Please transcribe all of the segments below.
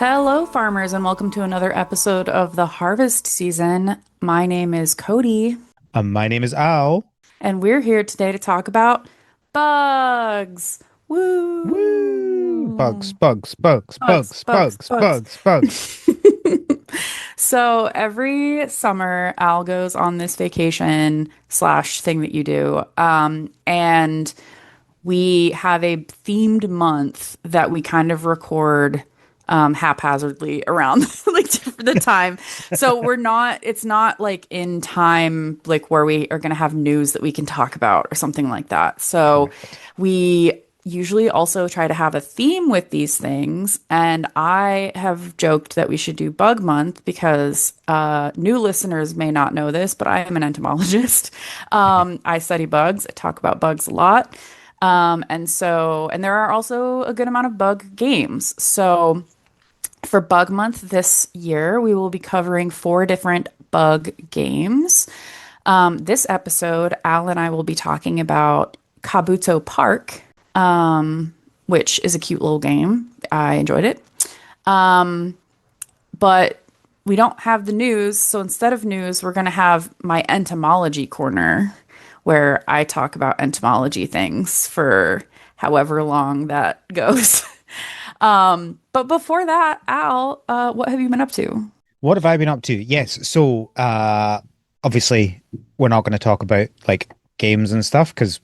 Hello, farmers, and welcome to another episode of the harvest season. My name is Cody, My name is Al. and we're here today to talk about bugs. Woo! Woo! Bugs, bugs, bugs, Bugs, bugs, bugs, bugs, bugs. bugs, bugs. So every summer, Al goes on this vacation slash thing that you do. And we have a themed month that we kind of record haphazardly around like the time. So it's not like in time, like where we are going to have news that we can talk about or something like that. So Correct. we usually also try to have a theme with these things. And I have joked that we should do Bug Month because new listeners may not know this, but I am an entomologist. I study bugs, I talk about bugs a lot. And there are also a good amount of bug games. So for Bug Month this year, we will be covering four different bug games. This episode, Al and I will be talking about Kabuto Park, which is a cute little game. I enjoyed it. But we don't have the news. So instead of news, we're going to have my entomology corner where I talk about entomology things for however long that goes. But before that, Al, what have you been up to? What have I been up to? Yes, so obviously we're not going to talk about like games and stuff because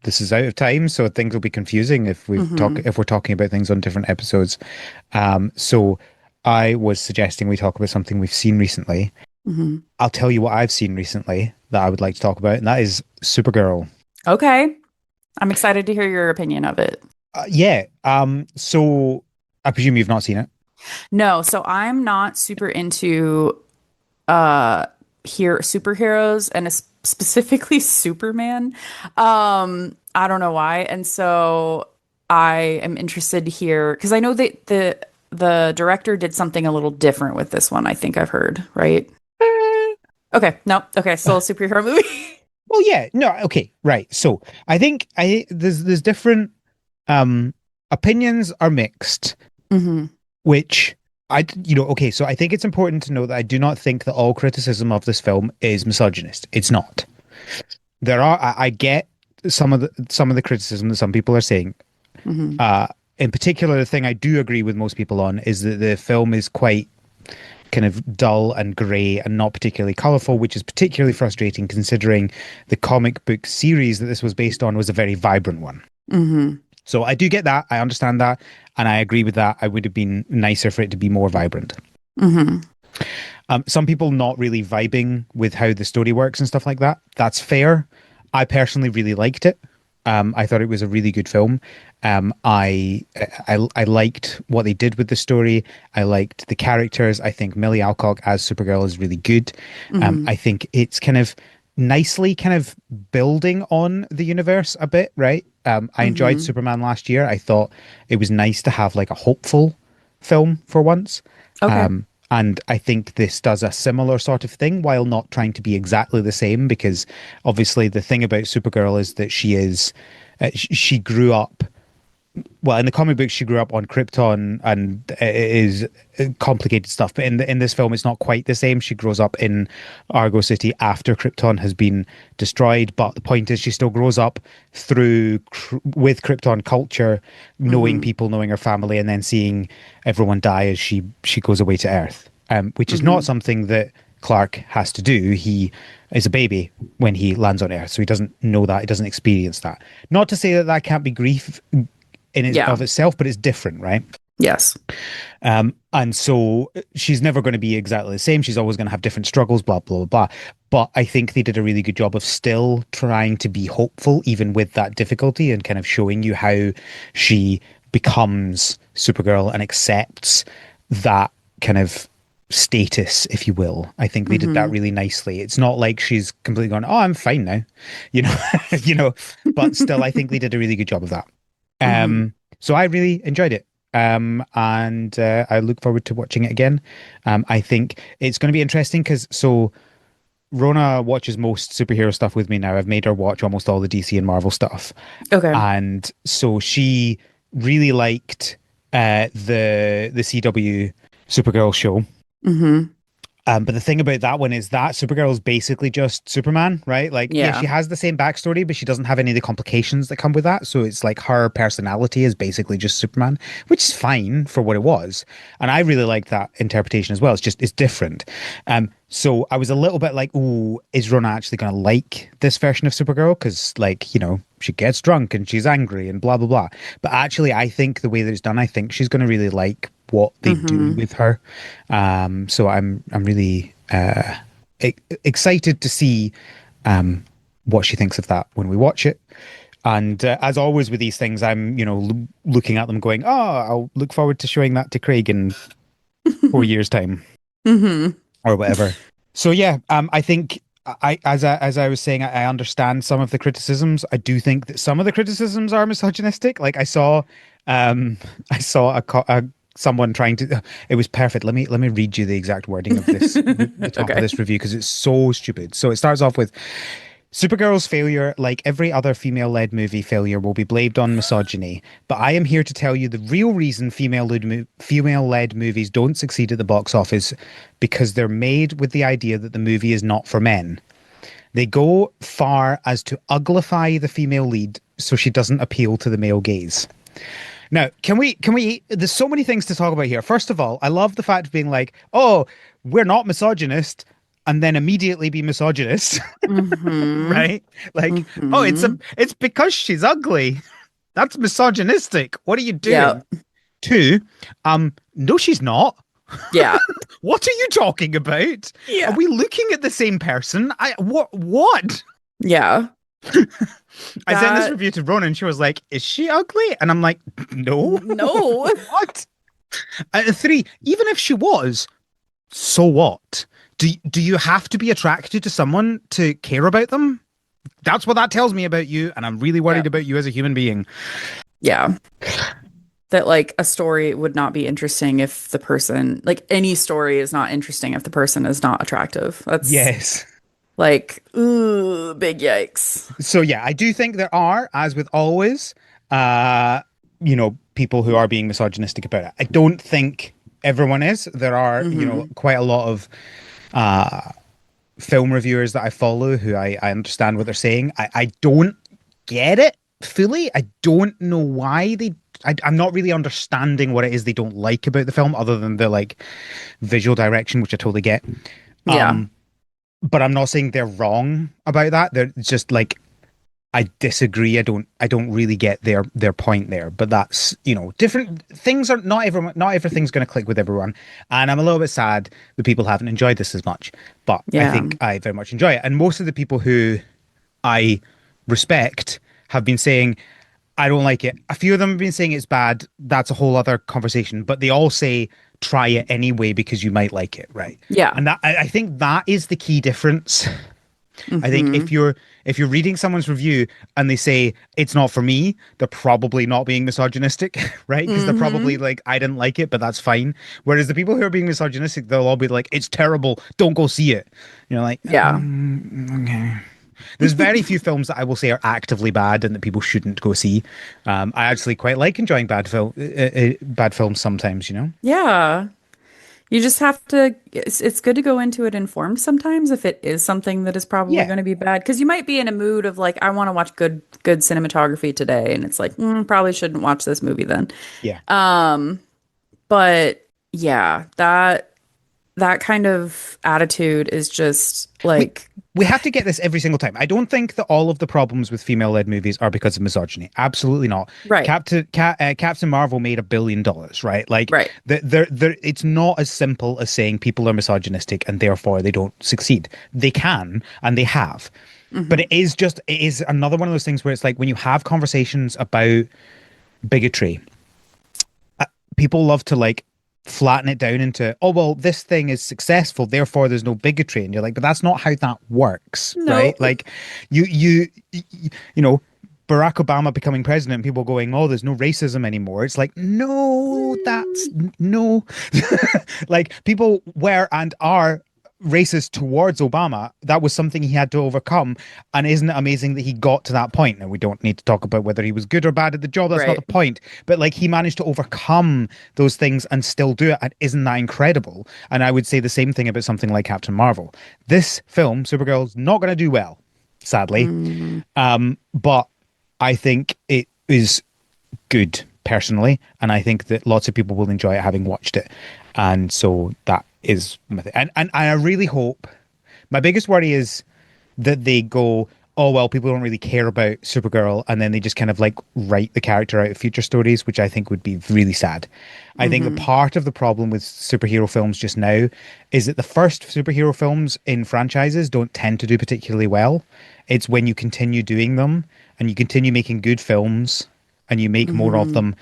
this is out of time, so things will be confusing Hmm. if we're talking about things on different episodes. So I was suggesting we talk about something we've seen recently. Hmm. I'll tell you what I've seen recently that I would like to talk about, and that is Supergirl. Okay. I'm excited to hear your opinion of it. Yeah. So I presume you've not seen it. No, so I'm not super into uh here superheroes and specifically Superman. I don't know why. And so I am interested to hear because I know that the director did something a little different with this one, I think I've heard, right? Okay, no, okay, still a superhero movie. Well, yeah, no, okay, right. So I think there's different opinions are mixed, Hmm. which okay, so I think it's important to know that I do not think that all criticism of this film is misogynist. It's not. I get some of the criticism that some people are saying. Hmm. Uh, in particular, the thing I do agree with most people on is that the film is quite kind of dull and grey and not particularly colourful, which is particularly frustrating considering the comic book series that this was based on was a very vibrant one. Hmm. So I do get that. I understand that. And I agree with that. I would have been nicer for it to be more vibrant. Hmm. Some people not really vibing with how the story works and stuff like that. That's fair. I personally really liked it. I thought it was a really good film. I liked what they did with the story. I liked the characters. I think Millie Alcock as Supergirl is really good. Hmm. I think it's kind of nicely kind of building on the universe a bit, right? I enjoyed Hmm. Superman last year. I thought it was nice to have like a hopeful film for once. Okay. And I think this does a similar sort of thing while not trying to be exactly the same, because obviously the thing about Supergirl is that she grew up, well, in the comic book, she grew up on Krypton and it is complicated stuff. But in this film, it's not quite the same. She grows up in Argo City after Krypton has been destroyed. But the point is, she still grows up with Krypton culture, knowing Hmm. people, knowing her family, and then seeing everyone die as she goes away to Earth. Which is not Hmm. something that Clark has to do. He is a baby when he lands on Earth, so he doesn't know that. He doesn't experience that. Not to say that that can't be grief in its Yeah. of itself, but it's different, right? Yes. And so she's never going to be exactly the same. She's always going to have different struggles, blah, blah, blah. But I think they did a really good job of still trying to be hopeful, even with that difficulty, and kind of showing you how she becomes Supergirl and accepts that kind of status, if you will. I think they did that Hmm. really nicely. It's not like she's completely gone, "Oh, I'm fine now," you know, you know. But still, I think they did a really good job of that. Hmm. So I really enjoyed it. And I look forward to watching it again. I think it's going to be interesting because Rona watches most superhero stuff with me now. I've made her watch almost all the DC and Marvel stuff, Okay. and so she really liked the CW Supergirl show. Hmm. But the thing about that one is that Supergirl is basically just Superman, right? Like, yeah, she Yeah. has the same backstory, but she doesn't have any of the complications that come with that. So it's like her personality is basically just Superman, which is fine for what it was. And I really like that interpretation as well. It's different. So I was a little bit like, oh, is Rona actually going to like this version of Supergirl? Because, like, she gets drunk and she's angry and blah, blah, blah. But actually, I think the way that it's done, I think she's going to really like what they do Hmm. with her. So I'm really excited to see what she thinks of that when we watch it. And as always with these things, I'm looking at them going, oh, I'll look forward to showing that to Craig in 4 years' time Hmm. or whatever. So yeah, I think as I was saying, I understand some of the criticisms. I do think that some of the criticisms are misogynistic. Like um, I saw someone trying to. It was perfect. Let me read you the exact wording of this, the top of Okay. this review because it's so stupid. So it starts off with Supergirl's failure, like every other female-led movie failure, will be blamed on misogyny. But I am here to tell you the real reason female-led movies don't succeed at the box office because they're made with the idea that the movie is not for men. They go far as to uglify the female lead so she doesn't appeal to the male gaze. Now, can we there's so many things to talk about here. First of all, I love the fact of being like, "Oh, we're not misogynist," and then immediately be misogynist, Hmm. right? Like, "Oh, Hmm. it's because she's ugly." That's misogynistic. What are you Yeah. doing? Two, no, she's not. Yeah. What are you talking about? Are Yeah. we looking at the same person? What? Yeah. I sent this That review to Rona and she was like, "Is she ugly?" And I'm like, "No." no. What? Three, even if she was, so what? Do you have to be attracted to someone to care about them? That's what that tells me about you, and I'm really Yeah. worried about you as a human being. Yeah. That like a story would not be interesting if the person, like any story is not interesting if the person is not attractive. That's Yes. like, ooh, big yikes. So yeah, I do think there are, as with always, people who are being misogynistic about it. I don't think everyone is. There are, Hmm. quite a lot of film reviewers that I follow who I understand what they're saying. I don't get it fully. I don't know why I'm not really understanding what it is they don't like about the film, other than the like visual direction, which I totally get. Yeah. But I'm not saying they're wrong about that. They're just like I disagree. I don't really get their point there. But that's different things are not everything's going to click with everyone, and I'm a little bit sad that people haven't enjoyed this as much. But I Yeah. think I very much enjoy it, and most of the people who I respect have been saying I don't like it. A few of them have been saying it's bad. That's a whole other conversation. But they all say try it anyway because you might like it, right? Yeah. And I think that is the key difference. I think Hmm. if you're reading someone's review and they say it's not for me, they're probably not being misogynistic, right? Because they're probably Hmm. like, I didn't like it, but that's fine. Whereas the people who are being misogynistic, they'll all be like, it's terrible. Don't go see it. Like, Yeah. okay. There's very few films that I will say are actively bad and that people shouldn't go see. I actually quite like enjoying bad films sometimes. Yeah. You just have to, it's good to go into it informed sometimes if it is something that is probably Yeah, going to be bad. Because you might be in a mood of like, I want to watch good cinematography today. And it's like, probably shouldn't watch this movie then. yeah. But yeah, that kind of attitude is just We like, we have to get this every single time. I don't think that all of the problems with female-led movies are because of misogyny. Absolutely not. right, Captain Marvel made $1 billion, right? Like right. it's not as simple as saying people are misogynistic and therefore they don't succeed. They can and they have. But Hmm. it is another one of those things where it's like when you have conversations about bigotry, people love to like flatten it down into, oh well, this thing is successful therefore there's no bigotry, and you're like, but that's not how that works, No. right? Like you know Barack Obama becoming president, people going, oh, there's no racism anymore. It's like, no, that's Mm, no. Like people were and are racist towards Obama, that was something he had to overcome. And isn't it amazing that he got to that point? Now, we don't need to talk about whether he was good or bad at the job. That's not the Right. point. But like he managed to overcome those things and still do it. And isn't that incredible? And I would say the same thing about something like Captain Marvel. This film, Supergirl's not going to do well, sadly. Mm, But I think it is good personally, and I think that lots of people will enjoy it having watched it. And so that is my thing. And I really hope, my biggest worry is that they go, oh well, people don't really care about Supergirl, and then they just kind of like write the character out of future stories, which I think would be really sad. I think that hmm part of the problem with superhero films just now is that the first superhero films in franchises don't tend to do particularly well. It's when you continue doing them and you continue making good films and you make more of hmm them,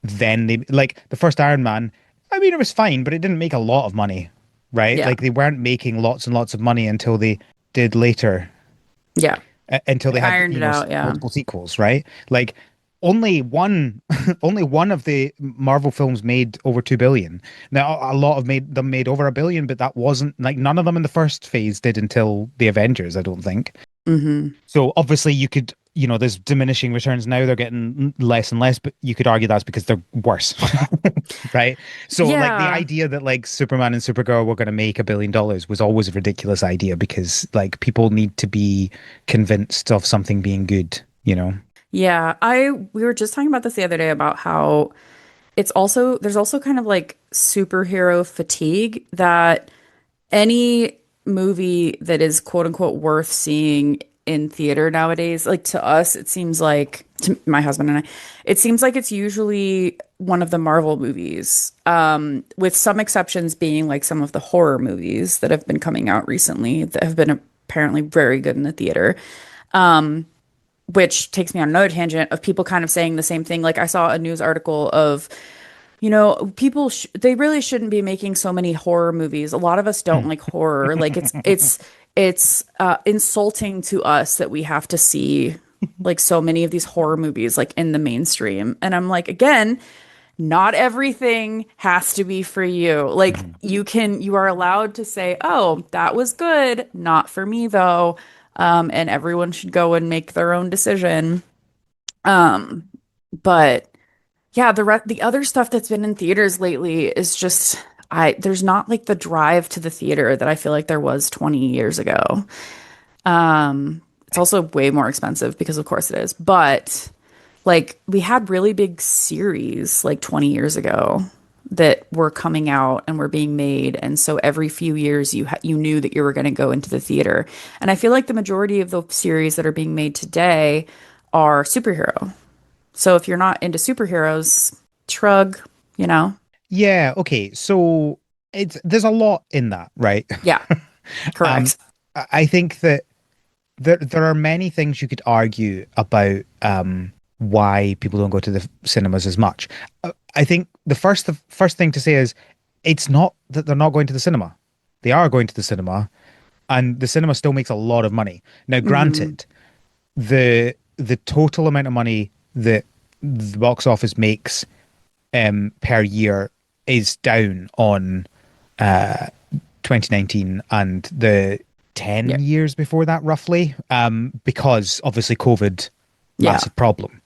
then they like the first Iron Man. I mean, it was fine, but it didn't make a lot of money, right? Yeah. Like they weren't making lots and lots of money until they did later, Yeah. until They they had, ironed it out. Yeah. multiple sequels, right? Like only one, only one of the Marvel films made over 2 billion. Now a lot of made them made over 1 billion, but that wasn't like none of them in the first phase did until the Avengers, I don't think. hmm So obviously you could, there's diminishing returns now. They're getting less and less, but you could argue that's because they're worse, right? So like the Yeah. idea that like Superman and Supergirl were going to make $1 billion was always a ridiculous idea because like people need to be convinced of something being good, you know? Yeah. We were just talking about this the other day about how there's also kind of like superhero fatigue that any movie that is quote unquote worth seeing in theater nowadays, like to us, it seems like to my husband and I, it seems like it's usually one of the Marvel movies, with some exceptions being like some of the horror movies that have been coming out recently that have been apparently very good in the theater. Which takes me on another tangent of people kind of saying the same thing. Like I saw a news article of they really shouldn't be making so many horror movies. A lot of us don't like horror. Like it's insulting to us that we have to see like so many of these horror movies like in the mainstream. And I'm like, again, not everything has to be for you. Like Mhm. you are allowed to say, "Oh, that was good. Not for me though." And everyone should go and make their own decision. Um, but yeah, the other stuff that's been in theaters lately is just there's not like the drive to the theater that I feel like there was 20 years ago. It's also way more expensive because of course it is. But like we had really big series like 20 years ago that were coming out and were being made, and so every few years you knew that you were going to go into the theater. And I feel like the majority of the series that are being made today are superhero. So if you're not into superheroes, shrug, you know? Yeah, okay. So there's a lot in that, right? Yeah, Um, correct. I think that there are many things you could argue about why people don't go to the cinemas as much. I think the first thing to say is it's not that they're not going to the cinema. They are going to the cinema, and the cinema still makes a lot of money. Now, hmm granted, the total amount of money that the box office makes per year is down on 2019 and the Yeah. 10 years before that, roughly, because obviously COVID, Yeah. massive problem.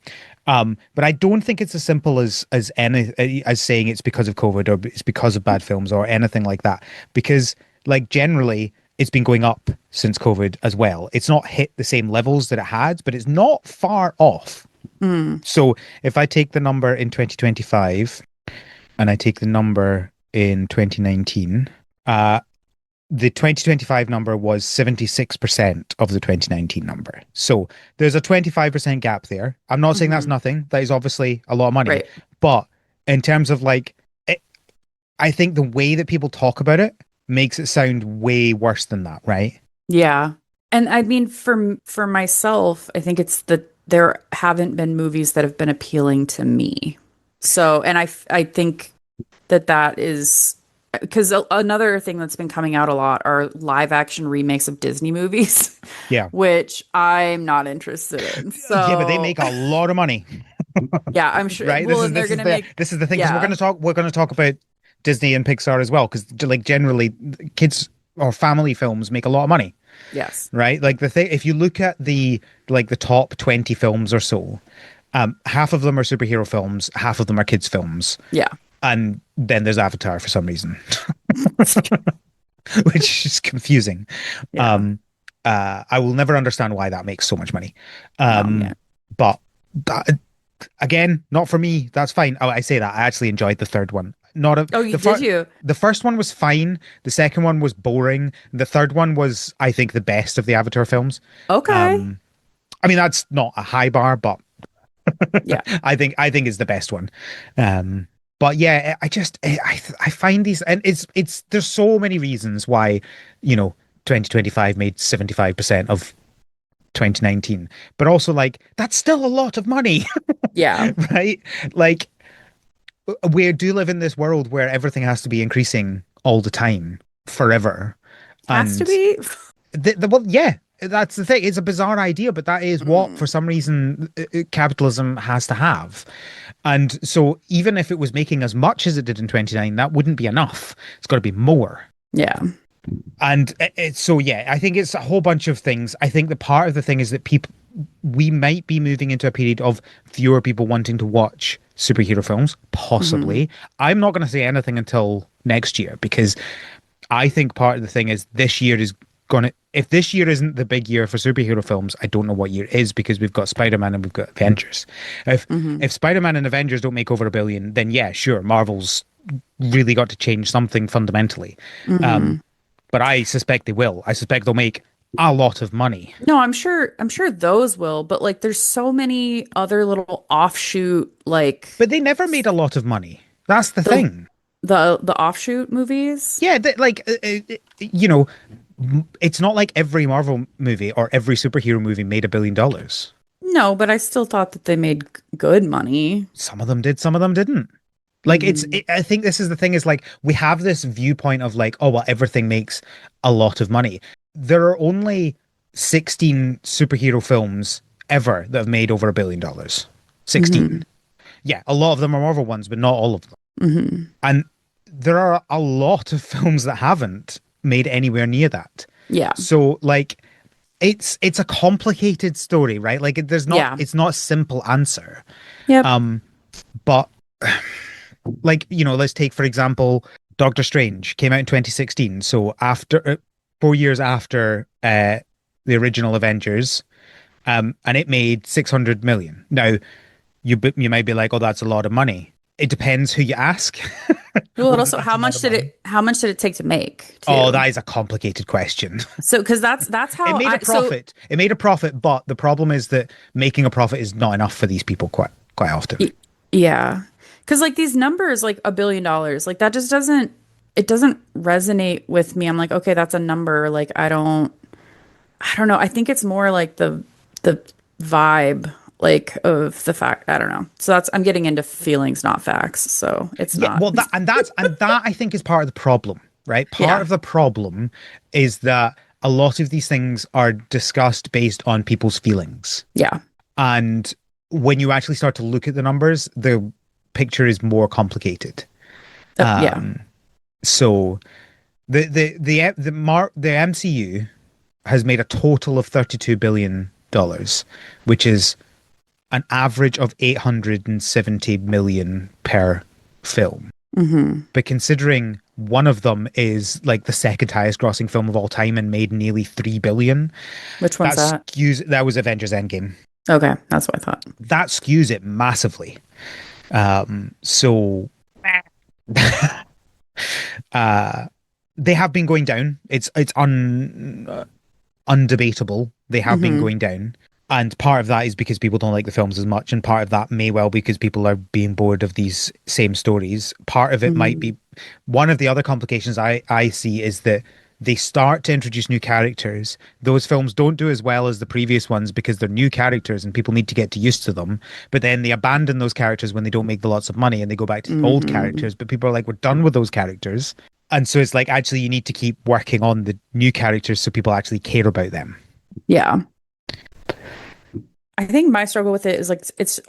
But I don't think it's as simple as saying it's because of COVID or it's because of bad films or anything like that. Because like generally, it's been going up since COVID as well. It's not hit the same levels that it had, but it's not far off. Mm. So if I take the number in 2025 and I take the number in 2019, uh, the 2025 number was 76% of the 2019 number. So there's a 25% gap there. I'm not saying that's hmm nothing. That is obviously a lot of money. Right. But in terms of like, I think the way that people talk about it makes it sound way worse than that, right? Yeah. And I mean, for myself, I think it's that there haven't been movies that have been appealing to me. So, and I think that that is because another thing that's been coming out a lot are live action remakes of Disney movies, Yeah. which I'm not interested in. Yeah, but they So, make a lot of money. yeah, I'm sure. Right? Well, and they're gonna make, This is the thing because yeah, we're going to talk about Disney and Pixar as well because like generally kids or family films make a lot of money, Yes. right? Like the thing, if you look at the top 20 films or so, half of them are superhero films, half of them are kids films, Yeah. and then there's Avatar for some reason, which is confusing. Yeah. Um, I will never understand why that makes so much money. No, yeah. But that, again, not for me. That's fine. Oh, I say that. I actually enjoyed the third one. Not a, Oh, you did you? the first one was fine. The second one was boring. The third one was, I think, the best of the Avatar films. Okay. Um, I mean, that's not a high bar, but Yeah. I think it's the best one. Um, but yeah, I find these, and it's there's so many reasons why, 2025 made 75% of 2019, but also like that's still a lot of money, Yeah. right? Like we do live in this world where everything has to be increasing all the time, forever, Has to and be. well, yeah, that's the thing. It's a bizarre idea, but that is what, Mm. for some reason, capitalism has to have. And so, even if it was making as much as it did in 29, that wouldn't be enough. It's got to be more. Yeah. And so, yeah, I think it's a whole bunch of things. I think the part of the thing is that we might be moving into a period of fewer people wanting to watch superhero films, Hmm. possibly. I'm not going to say anything until next year because I think part of the thing is this year is gonna. If this year isn't the big year for superhero films, I don't know what year is because we've got Spider-Man and we've got Avengers. If Hmm. if Spider-Man and Avengers don't make over a billion, then yeah, sure, Marvel's really got to change something fundamentally. Um, Hmm. but I suspect they will. I suspect they'll make a lot of money. No, I'm sure those will, but like there's so many other little offshoot like But they never made a lot of money. That's the the thing. the offshoot movies. Yeah, like it's not like every Marvel movie or every superhero movie made $1 billion. No, but I still thought that they made good money. Some of them did, some of them didn't. Like Mm, I think this is the thing is like we have this viewpoint of like, oh well, everything makes a lot of money. There are only 16 superhero films ever that have made over $1 billion. 16. hmm. Yeah, a lot of them are Marvel ones, but not all of them. Hmm. And there are a lot of films that haven't made anywhere near that. Yeah. So like it's a complicated story, right? Like Yeah. it's not a simple answer. Yep. Um, but like, let's take, for example, Doctor Strange came out in 2016. So after 4 years after the original Avengers, and it made 600 million. Now, you might be like, oh, that's a lot of money. It depends who you ask, Well, and whether also that's a lot of money. how much did it take to make Oh, too? that is a complicated question. So because that's It how made a I so profit. It made a profit, but the problem is that making a profit is not enough for these people quite often. y- yeah. Because like these numbers like $1 billion like that just doesn't resonate with me. I'm like, okay, that's a number. Like I don't know. I think it's more like the vibe like of the fact. I don't know. So that's I'm getting into feelings, not facts. So it's Yeah, not. well, that I think is part of the problem, right? Part Yeah. of the problem is that a lot of these things are discussed based on people's feelings, Yeah. and when you actually start to look at the numbers, the picture is more complicated. Yeah. Um, so the MCU has made a total of $32 billion, which is an average of 870 million per film. Hmm. But considering one of them is like the second highest grossing film of all time and made nearly 3 billion, Which one's that? that was Avengers Endgame. Okay, that's what I thought. That skews it massively. So uh they have been going down. It's undebatable. They have been Hmm. going down. And part of that is because people don't like the films as much, and part of that may well be because people are being bored of these same stories. Part of it might Hmm. be one of the other complications I see is that they start to introduce new characters. Those films don't do as well as the previous ones because they're new characters and people need to get used to them. But then they abandon those characters when they don't make the lots of money and they go back to the old Hmm. characters. But people are like, we're done with those characters. And so it's like, actually, you need to keep working on the new characters so people actually care about them. Yeah. I think my struggle with it is like it's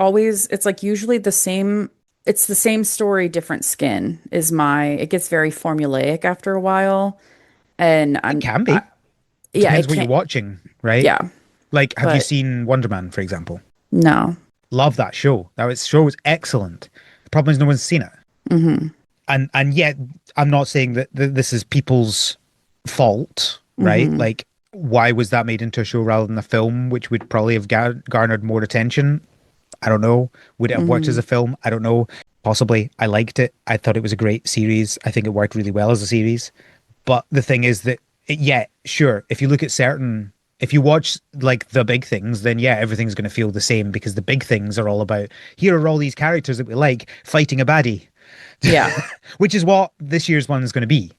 like usually it's the same story, different skin is my it gets very formulaic after a while. And It I'm, can I, be. yeah, Depends it what you're can't. watching, right? Yeah, Like, have you but seen Wonder Man, for example? no. Love that show. Show was excellent. The problem is no one's seen it. Hmm. And yet I'm not saying that this is people's fault, right? Hmm. Like, why was that made into a show rather than a film, which would probably have garnered more attention? I don't know. Would it have worked as Hmm. a film? I don't know. Possibly. I liked it. I thought it was a great series. I think it worked really well as a series. But the thing is that, yeah, sure. If you look at if you watch like the big things, then yeah, everything's going to feel the same because the big things are all about here are all these characters that we like fighting a baddie, Yeah, which is what this year's one is going to be.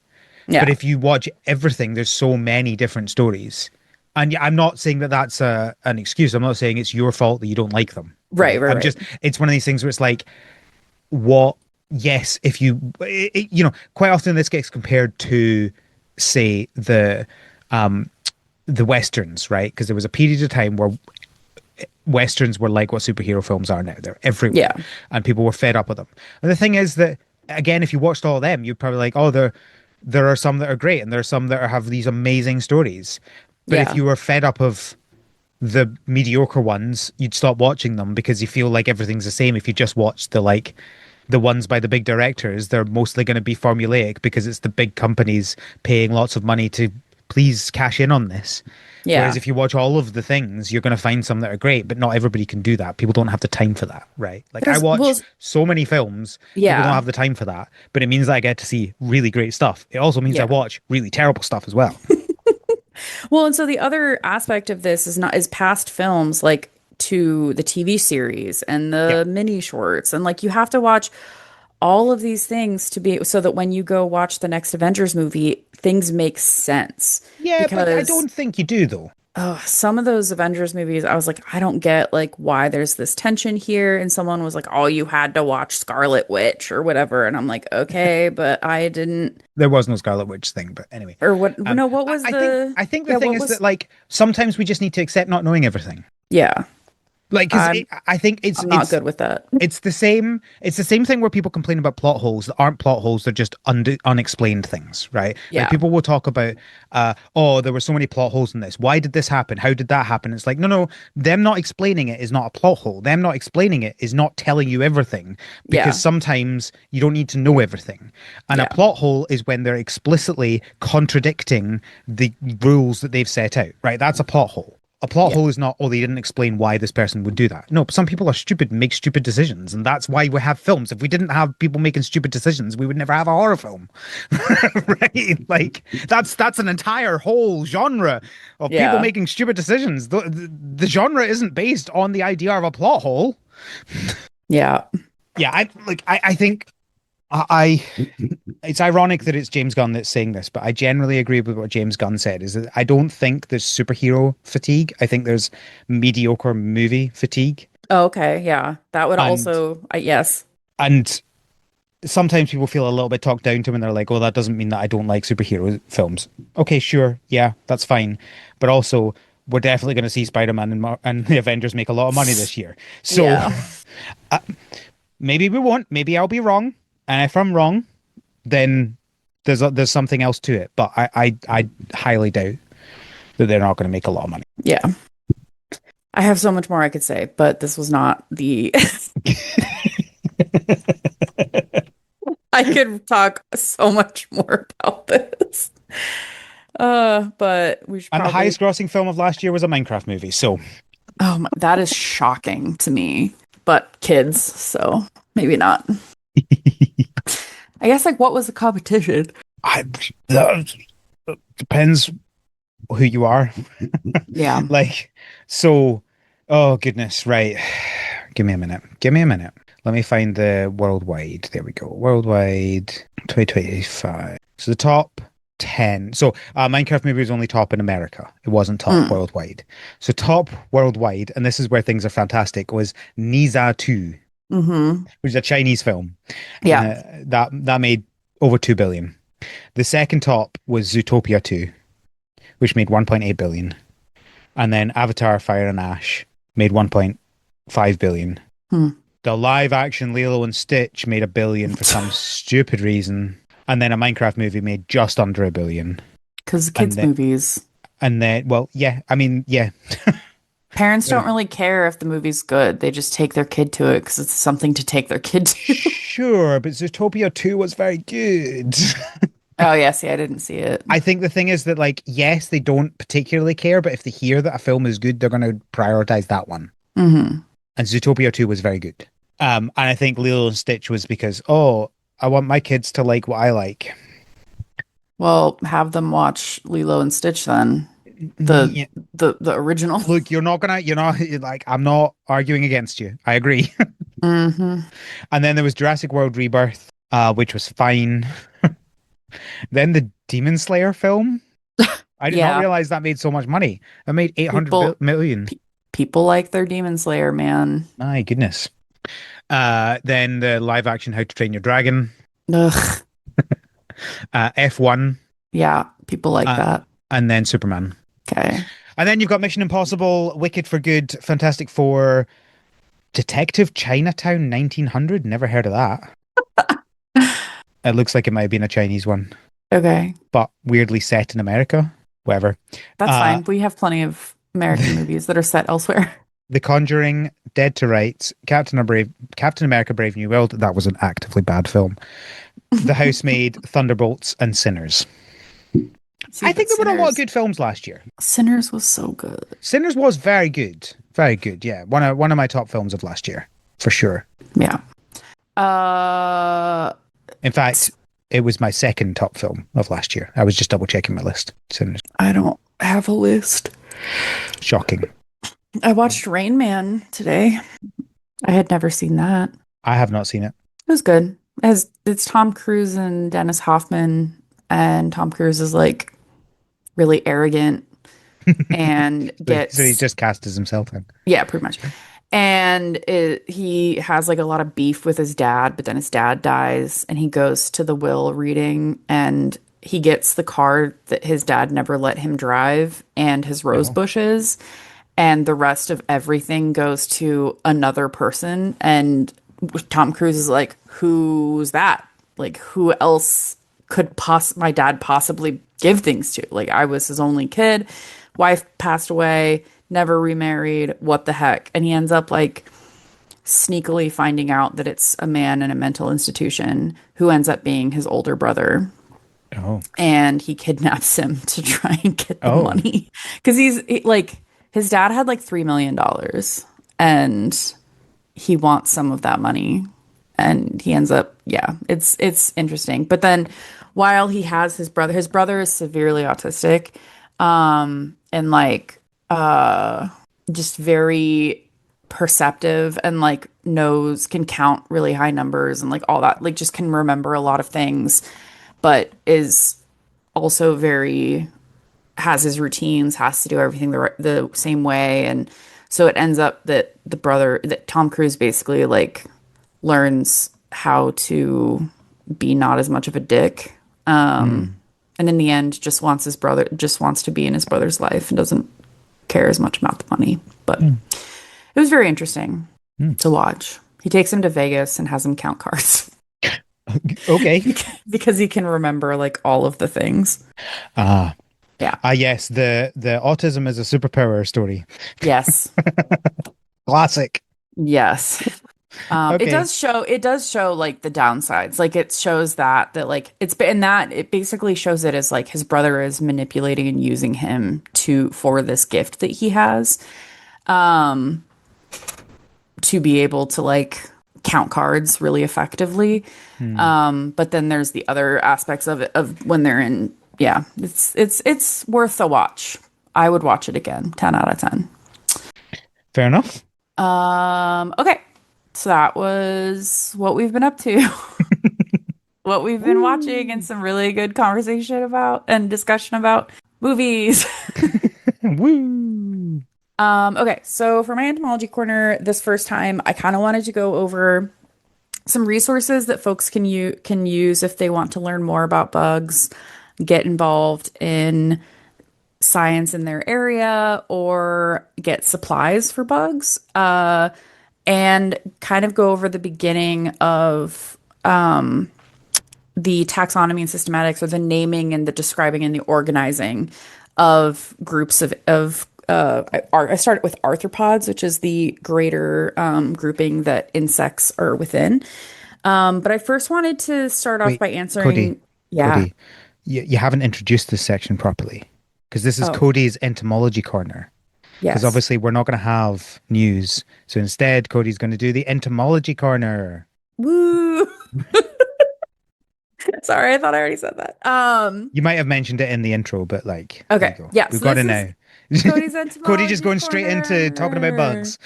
But yeah, if you watch everything, there's so many different stories. And yeah, I'm not saying that that's an excuse. I'm not saying it's your fault that you don't like them, right, right? right, I'm right. just, it's one of these things where it's like, what, yes, if you, quite often this gets compared to, say, the Westerns, right? Because there was a period of time where Westerns were like what superhero films are now. They're everywhere, Yeah, and people were fed up with them. And the thing is that, again, if you watched all of them, you'd probably like, oh, there are some that are great, and there are some that have these amazing stories. But if yeah, you were fed up of the mediocre ones, you'd stop watching them because you feel like everything's the same. If you just watch the ones by the big directors, they're mostly going to be formulaic because it's the big companies paying lots of money to please cash in on this. Whereas yeah. if you watch all of the things, you're going to find some that are great, but not everybody can do that. People don't have the time for that, right? Like I There's, well, watch so many films, people don't yeah, have the time for that, but it means that I get to see really great stuff. It also means I yeah. watch really terrible stuff as well. Well, and so the other aspect of this is past films like to the TV series and Yep. the mini shorts. And like you have to watch all of these things to be so that when you go watch the next Avengers movie, things make sense. Yeah, but I Because don't think you do though. some of those Avengers movies, I was like, I don't get like why there's this tension here. And someone was like, oh, you had to watch Scarlet Witch or whatever. And I'm like, okay, but I didn't. There was no Scarlet Witch thing, but anyway. Or what? Um, No, what was the? I think the Yeah, thing what is that was? like sometimes we just need to accept not knowing everything. Yeah, Like, because I'm I think I'm not good with that. it's the same thing where people complain about plot holes that aren't plot holes, they're just unexplained things, right? Like Yeah, people will talk about oh, there were so many plot holes in this, why did this happen, how did that happen? It's like, no, them not explaining it is not a plot hole, them not explaining it is not telling you everything, because yeah, sometimes you don't need to know everything. And a yeah, plot hole is when they're explicitly contradicting the rules that they've set out, right? That's a plot hole. A plot yeah, hole is not, oh, they didn't explain why this person would do that. No, some people are stupid and make stupid decisions, and that's why we have films. If we didn't have people making stupid decisions, we would never have a horror film. Right? Like that's an entire whole genre of people yeah, making stupid decisions. The genre isn't based on the idea of a plot hole. yeah, Yeah, I think I it's ironic that it's James Gunn that's saying this, but I generally agree with what James Gunn said, is that I don't think there's superhero fatigue. I think there's mediocre movie fatigue. Oh, okay, yeah. That would And also, yes, and sometimes people feel a little bit talked down to when they're like, "Oh, that doesn't mean that I don't like superhero films." Okay, sure, yeah, that's fine. But also, we're definitely going to see Spider-Man and the Avengers make a lot of money this year. So yeah, maybe we won't. Maybe I'll be wrong. And if I'm wrong, then there's something else to it. But I highly doubt that they're not going to make a lot of money. yeah. I have so much more I could say, but this was not the. I could talk so much more about this. But we should And the probably. highest grossing film of last year was a Minecraft movie. So Oh, that is shocking to me. But kids, so maybe not. I guess like what was the competition? I that depends who you are. Yeah. Like, so, oh goodness, right. Give me a minute. Give me a minute. Let me find the worldwide. There we go. Worldwide 2025. So the top 10. So Minecraft movie was only top in America. It wasn't top Mm. worldwide. So top worldwide, and this is where things are fantastic, was Niza 2, Hmm. which is a Chinese film. Yeah. That made over 2 billion. The second top was Zootopia 2, which made 1.8 billion. And then Avatar Fire and Ash made 1.5 billion. Hmm. The live action Lilo and Stitch made 1 billion for some stupid reason. And then a Minecraft movie made just under 1 billion. because And kids' then movies. well, yeah, I mean, yeah. Parents Uh, don't really care if the movie's good. They just take their kid to it because it's something to take their kid to. sure, but Zootopia 2 was very good. Oh, yeah, see, I didn't see it. I think the thing is that, like, yes, they don't particularly care, but if they hear that a film is good, they're going to prioritize that one. Hmm. And Zootopia 2 was very good. And I think Lilo and Stitch was because, oh, I want my kids to like what I like. Well, have them watch Lilo and Stitch then. The Yeah. the original. Look, you're not like, I'm not arguing against you. I agree. Hmm. And then there was Jurassic World Rebirth, which was fine. Then the Demon Slayer film. I did not Yeah, realize that made so much money. That made 800 people million. pe people like their Demon Slayer, man. My goodness. Then the live action How to Train Your Dragon, Ugh. F1, Yeah, people like uh, that. and then Superman. Okay. And then you've got Mission Impossible, Wicked for Good, Fantastic Four, Detective Chinatown 1900. Never heard of that. It looks like it might have been a Chinese one, Okay. but weirdly set in America. Whatever. That's Uh, fine. We have plenty of American movies that are set elsewhere. The Conjuring, Dead to Rights, Captain America: Brave New World. That was an actively bad film. The Housemaid, Thunderbolts, and Sinners. See, I but think there were a lot of Sinners good films last year. Sinners was so good. Sinners was very good, very good. Yeah, one of my top films of last year for sure. Yeah. Uh, In fact, it was my second top film of last year. I was just double checking my list. Sinners, I don't have a list. shocking. I watched Rain Man today. I had never seen that. I have not seen it. It was good. It's Tom Cruise and Dennis Hoffman, and Tom Cruise is like really arrogant and So he's gets, just cast as himself then. yeah, pretty much. And he has like a lot of beef with his dad, but then his dad dies and he goes to the will reading and he gets the car that his dad never let him drive and his rose Oh. bushes, and the rest of everything goes to another person. And Tom Cruise is like, who's that? Like, who else could my dad possibly give things to? Like, I was his only kid. Wife passed away, never remarried. What the heck? And he ends up like sneakily finding out that it's a man in a mental institution who ends up being his older brother. Oh. And he kidnaps him to try and get the Oh. money because like his dad had like $3 million and he wants some of that money, and he ends up, yeah, it's interesting. But then while he has his brother is severely autistic, and like just very perceptive and like can count really high numbers and like all that, like just can remember a lot of things, but is also very has his routines, has to do everything the same way. And so it ends up that that Tom Cruise basically like learns how to be not as much of a dick. Hmm. And in the end, just wants to be in his brother's life and doesn't care as much about the money. But Hmm. it was very interesting Hmm. to watch. He takes him to Vegas and has him count cards Okay. because he can remember like all of the things. Ah. Yeah. Yes, the autism is a superpower story. Yes. Classic. Yes. Okay. It does show like the downsides. Like it shows that like it's been that it basically shows it as like his brother is manipulating and using him for this gift that he has, um to be able to like count cards really effectively. Hmm. But then there's the other aspects of it of when they're in, yeah, it's worth a watch. I would watch it again. 10 out of 10. Fair enough. Okay. So that was what we've been up to, what we've been watching, and Woo. some really good conversation about and discussion about movies. Woo. Okay, so for my entomology corner this first time, I kind of wanted to go over some resources that folks can use if they want to learn more about bugs, get involved in science in their area, or get supplies for bugs. And kind of go over the beginning of the taxonomy and systematics, or the naming and the describing and the organizing of groups I started with arthropods, which is the greater grouping that insects are within. But I first wanted to start off Wait, by Cody, answering, yeah. Cody, you haven't introduced this section properly because this is Oh, Cody's entomology corner. Because yes. obviously we're not going to have news. So instead, Cody's going to do the entomology corner. Woo. Sorry, I thought I already said that. You might have mentioned it in the intro, but like, there you Okay. go. Yeah, We've so got this it is now. Cody's Cody just Entomology going straight into talking about Corner. bugs.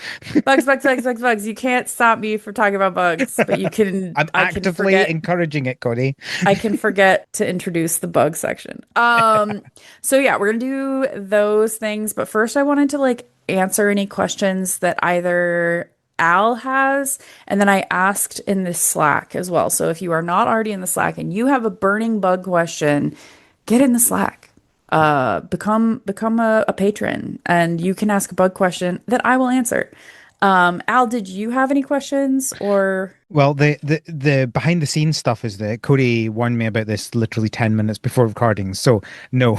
Bugs, bugs, bugs, bugs, bugs. You can't stop me from talking about bugs, but I'm I can actively forget encouraging it, Cody. I can forget to introduce the bug section. So yeah, we're gonna do those things, but first I wanted to like answer any questions that either Al has, and then I asked in the Slack as well. So if you are not already in the Slack and you have a burning bug question, get in the Slack. Become a patron, and you can ask a bug question that I will answer. Al, did you have any questions or Well, the behind the scenes stuff is that Cody warned me about this literally 10 minutes before recording. So no,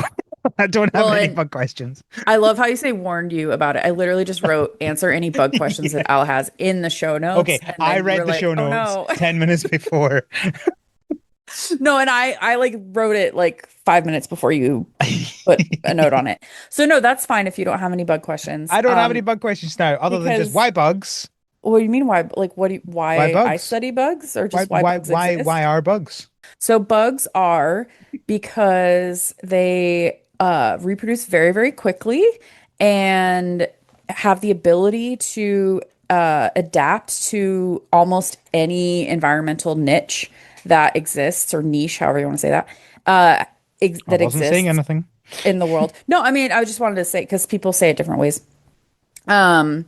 I don't have well, any and bug questions. I love how you say warned you about it. I literally just wrote answer any bug questions that Yeah. Al has in the show Okay, notes. And I then you were read the like, show oh notes no. 10 minutes before. No, and I like wrote it like 5 minutes before you put a note on it. So no, that's fine if you don't have any bug questions. I don't have any bug questions now, other than just Because why bugs? what do you mean why Why why I bugs? study bugs or Why just why why bugs why why exist? are bugs? So bugs are because they reproduce very, very quickly and have the ability to adapt to almost any environmental niche that exists or niche, however you want to say that, I that wasn't saying exists anything. in the world. No, I mean, I just wanted to say because people say it different ways. Um,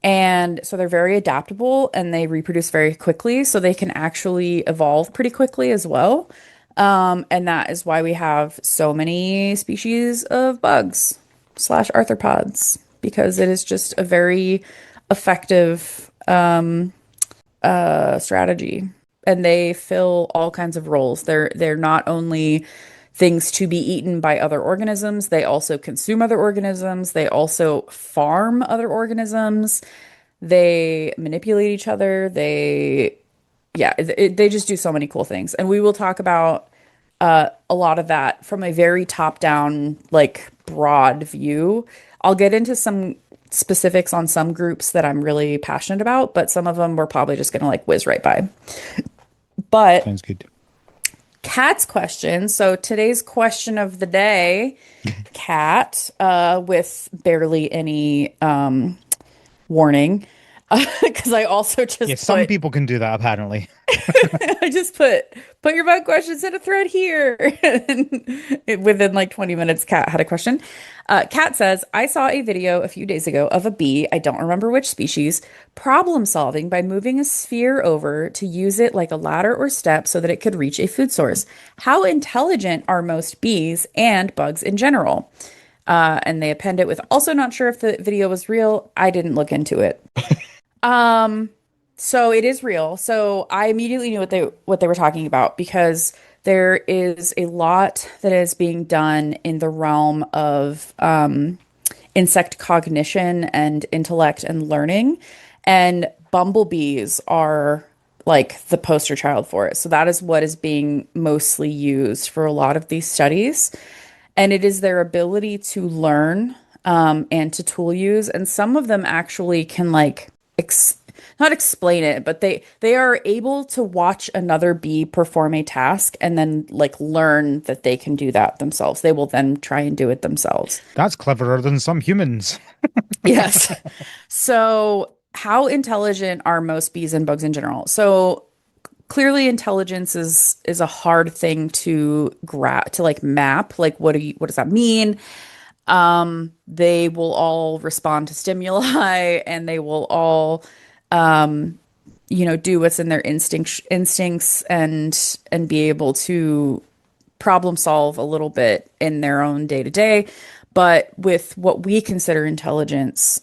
and so they're very adaptable and they reproduce very quickly, so they can actually evolve pretty quickly as well. And that is why we have so many species of bugs slash arthropods, because it is just a very effective strategy. And they fill all kinds of roles. They're not only things to be eaten by other organisms, they also consume other organisms, they also farm other organisms, they manipulate each other, they just do so many cool things. And we will talk about a lot of that from a very top down, like broad view. I'll get into some specifics on some groups that I'm really passionate about, but some of them we're probably just going to like whiz right by. But Sounds good. Kat's question. So today's question of the day, Kat, with barely any warning, because I also Yeah, just some put people can do that apparently. I just put your bug questions in a thread here. And within like 20 minutes, Kat had a question. Kat says, I saw a video a few days ago of a bee, I don't remember which species, problem solving by moving a sphere over to use it like a ladder or step so that it could reach a food source. How intelligent are most bees and bugs in general? And they append it with also not sure if the video was real. I didn't look into it. Um, so it is real. So I immediately knew what they were talking about because there is a lot that is being done in the realm of insect cognition and intellect and learning, and bumblebees are like the poster child for it. So that is what is being mostly used for a lot of these studies, and it is their ability to learn and to tool use, and some of them actually can like not explain it, but they are able to watch another bee perform a task and then like learn that they can do that themselves. They will then try and do it themselves. That's cleverer than some humans. Yes. So, how intelligent are most bees and bugs in general? So, clearly intelligence is a hard thing to to like map. Like what does that mean? They will all respond to stimuli and they will all do what's in their instincts and be able to problem solve a little bit in their own day to day. But with what we consider intelligence,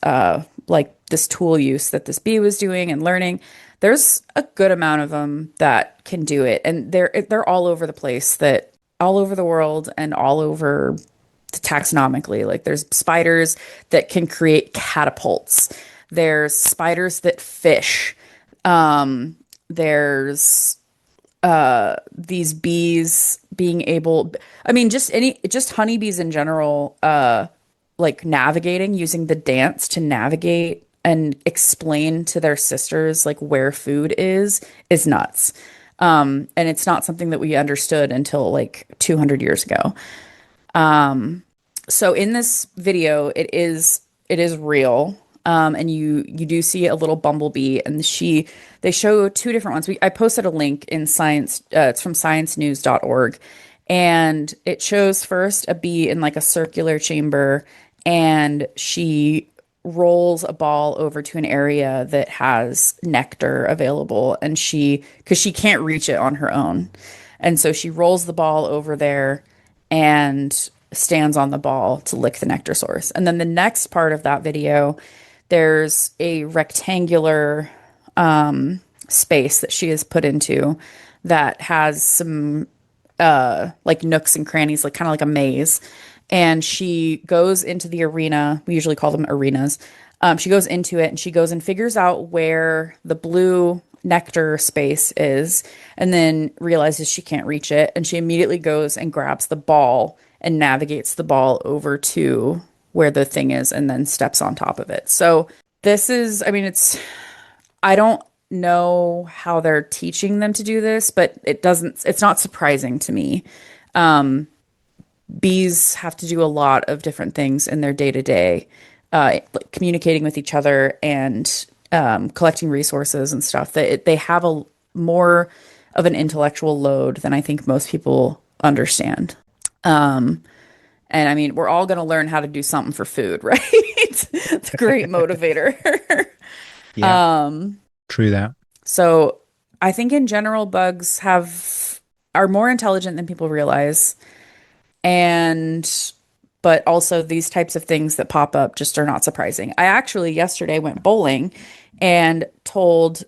like this tool use that this bee was doing and learning, there's a good amount of them that can do it, and they're all over the place, that all over the world and all over taxonomically. Like there's spiders that can create catapults. There's spiders that fish. There's these bees being able, I mean, just honeybees in general, like navigating, using the dance to navigate and explain to their sisters like where food is nuts. And it's not something that we understood until like 200 years ago. So in this video, it is real. And you do see a little bumblebee, and they show two different ones. I posted a link in science. It's from sciencenews.org, and it shows first a bee in like a circular chamber, and she rolls a ball over to an area that has nectar available, and because she can't reach it on her own, and so she rolls the ball over there and stands on the ball to lick the nectar source. And then the next part of that video, there's a rectangular space that she is put into that has some like nooks and crannies, like kind of like a maze. And she goes into the arena. We usually call them arenas. She goes into it and she goes and figures out where the blue nectar space is, and then realizes she can't reach it. And she immediately goes and grabs the ball and navigates the ball over to where the thing is, and then steps on top of it. So this is, I mean, I don't know how they're teaching them to do this, but it's not surprising to me. Bees have to do a lot of different things in their day to day, like communicating with each other and collecting resources and stuff. They have a more of an intellectual load than I think most people understand. And I mean, we're all going to learn how to do something for food, right? It's a great motivator. Yeah, true that. So I think in general, bugs are more intelligent than people realize. And but also these types of things that pop up just are not surprising. I actually yesterday went bowling and told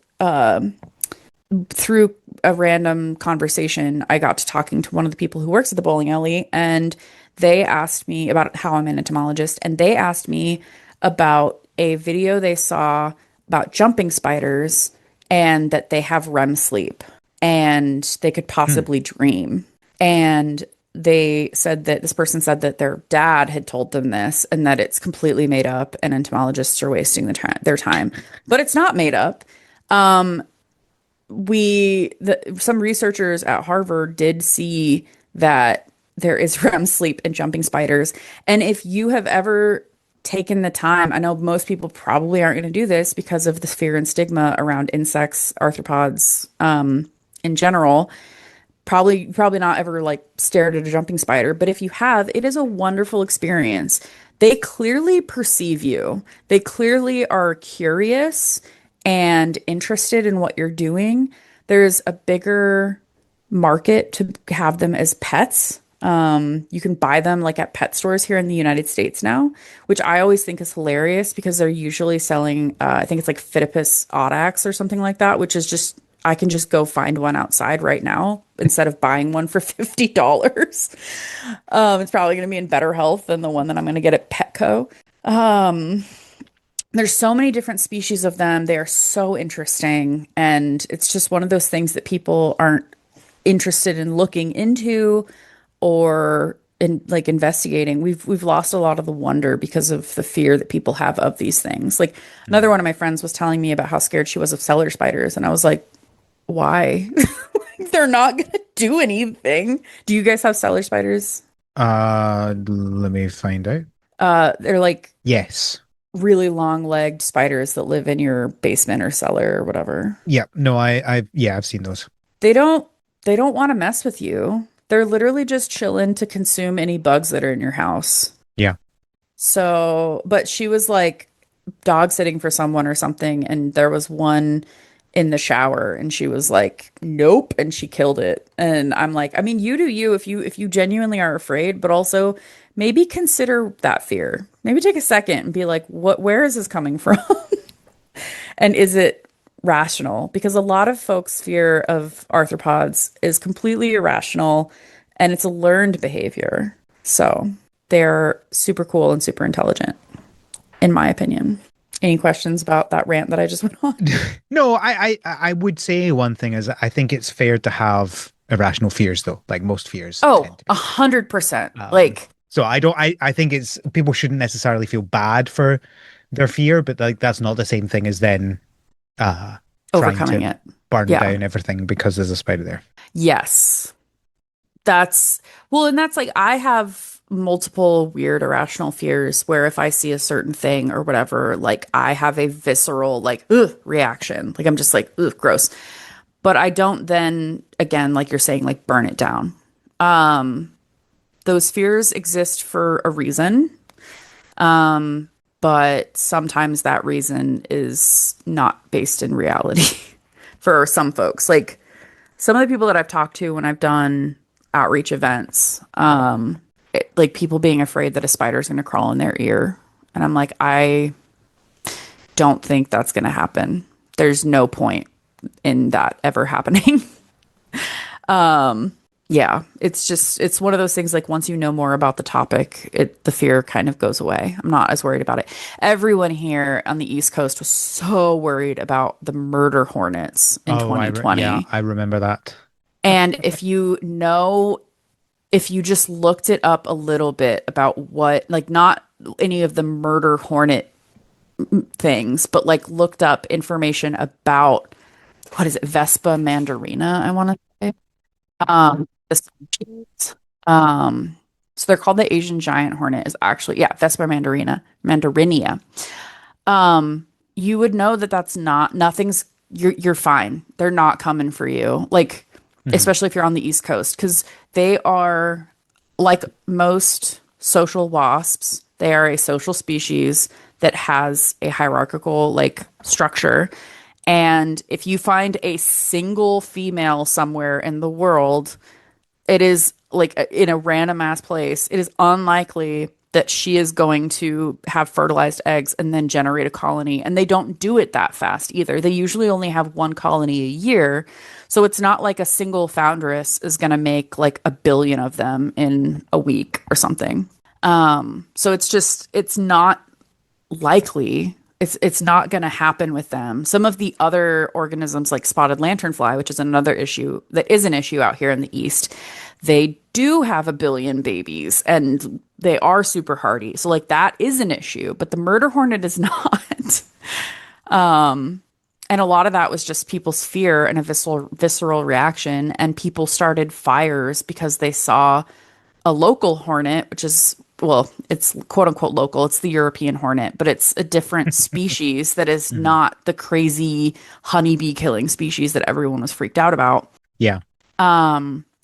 through a random conversation, I got to talking to one of the people who works at the bowling alley, and they asked me about how I'm an entomologist, and they asked me about a video they saw about jumping spiders and that they have REM sleep and they could Hmm. possibly dream. And they said that this person said that their dad had told them this and that it's completely made up and entomologists are wasting their time. But it's not made up. Some researchers at Harvard did see that there is REM sleep in jumping spiders. And if you have ever taken the time, I know most people probably aren't going to do this because of the fear and stigma around insects, arthropods, in general. Probably not ever like stared at a jumping spider, but if you have, it is a wonderful experience. They clearly perceive you. They clearly are curious and interested in what you're doing. There's a bigger market to have them as pets. You can buy them like at pet stores here in the United States now, which I always think is hilarious because they're usually selling, I think it's like Phidippus audax or something like that, which is just, I can just go find one outside right now instead of buying one for $50. It's probably going to be in better health than the one that I'm going to get at Petco. There's so many different species of them. They are so interesting. And it's just one of those things that people aren't interested in looking into or in like investigating. We've lost a lot of the wonder because of the fear that people have of these things. Like another one of my friends was telling me about how scared she was of cellar spiders, and I was like, why? They're not gonna do anything. Do you guys have cellar spiders? Let me find out. They're like Yes. really long-legged spiders that live in your basement or cellar or whatever. Yeah. No, yeah, I've seen those. They don't they don't want to mess with you. They're literally just chilling to consume any bugs that are in your house. Yeah. So, but she was like dog sitting for someone or something, and there was one in the shower, and she was like, "Nope," and she killed it. And I'm like, I mean, you do you if you genuinely are afraid, but also maybe consider that fear. Maybe take a second and be like, where is this coming from? And is it rational because a lot of folks' fear of arthropods is completely irrational and it's a learned behavior. So they're super cool and super intelligent, in my opinion. Any questions about that rant that I just went on? No, I would say one thing is I think it's fair to have irrational fears though. Like most fears Oh, tend to be. 100%. Um, Like so I think it's people shouldn't necessarily feel bad for their fear, but like that's not the same thing as then uh trying overcoming to it. burn Yeah. down everything because there's a spider there. Yes. That's well, and that's like I have multiple weird irrational fears where if I see a certain thing or whatever, like I have a visceral like ugh reaction. Like I'm just like ugh, gross. But I don't then again, like you're saying, like burn it down. Um, those fears exist for a reason. But sometimes that reason is not based in reality for some folks. Like some of the people that I've talked to when I've done outreach events, like people being afraid that a spider is going to crawl in their ear. And I'm like, I don't think that's going to happen. There's no point in that ever happening. Yeah, it's just it's one of those things like once you know more about the topic, the fear kind of goes away. I'm not as worried about it. Everyone here on the East Coast was so worried about the murder hornets in Oh, yeah, 2020. I remember that. And if you just looked it up a little bit about what, like not any of the murder hornet things, but like looked up information about what is it, Vespa mandarina, I want to say. The species. So they're called the Asian giant hornet is actually, yeah, Vespa mandarinia. You would know that that's not, nothing's, you're fine. They're not coming for you. Like, Mhm. especially if you're on the East Coast, because they are like most social wasps, they are a social species that has a hierarchical like structure. And if you find a single female somewhere in the world, it is like in a random ass place, it is unlikely that she is going to have fertilized eggs and then generate a colony. And they don't do it that fast either. They usually only have one colony a year. So it's not like a single foundress is going to make like a billion of them in a week or something. So it's just, it's not likely it's not going to happen with them. Some of the other organisms like spotted lanternfly, which is another issue that is an issue out here in the East, they do have a billion babies and they are super hardy. So like that is an issue, but the murder hornet is not. And a lot of that was just people's fear and a visceral reaction and people started fires because they saw a local hornet, which is, well, it's quote unquote local. It's the European hornet, but it's a different species that is Mhm. not the crazy honeybee killing species that everyone was freaked out about. Yeah.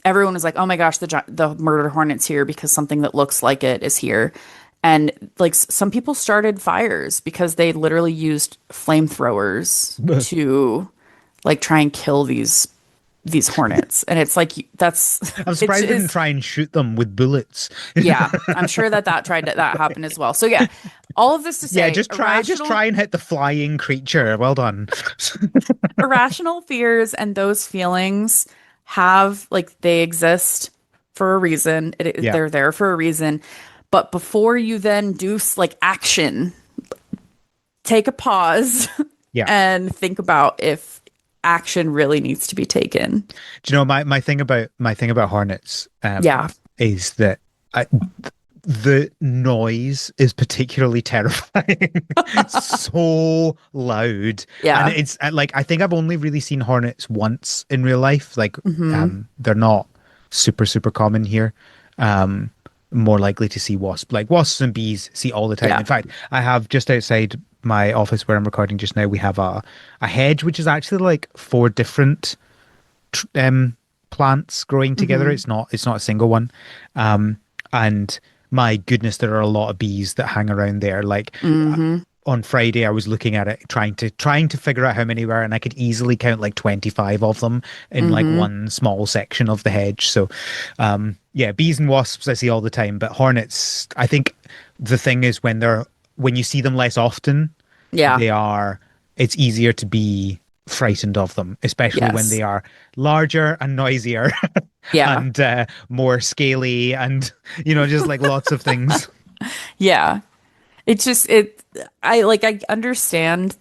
Everyone was like, "Oh my gosh, the murder hornet's here because something that looks like it is here." And like some people started fires because they literally used flamethrowers to like try and kill these hornets. And it's like that's I'm it surprised they didn't is try and shoot them with bullets. yeah, I'm sure that that happened as well. So yeah, all of this to Yeah, say, just try and hit the flying creature. Well done. irrational fears and those feelings have like they exist for a reason. Yeah. They're there for a reason. But before you then do like action, take a pause Yeah. and think about if action really needs to be taken. Do you know my thing about hornets Yeah. is that I, the noise is particularly terrifying. So loud. And Yeah. it's like I think I've only really seen hornets once in real life. Like Hmm. they're not super common here. Um More likely to see wasps. Like wasps and bees see all the time. Yeah. In fact, I have just outside my office where I'm recording just now, we have a hedge which is actually like four different plants growing together. Hmm. It's not a single one. And my goodness, there are a lot of bees that hang around there. Like Hmm. on Friday, I was looking at it, trying to figure out how many were, and I could easily count like 25 of them in like Hmm. one small section of the hedge. So, yeah, bees and wasps I see all the time, but hornets, I think the thing is when you see them less often, Yeah. they are. It's easier to be frightened of them, especially when they Yes. are larger and noisier Yeah. and more scaly and, just like lots of things. Yeah. It's just I understand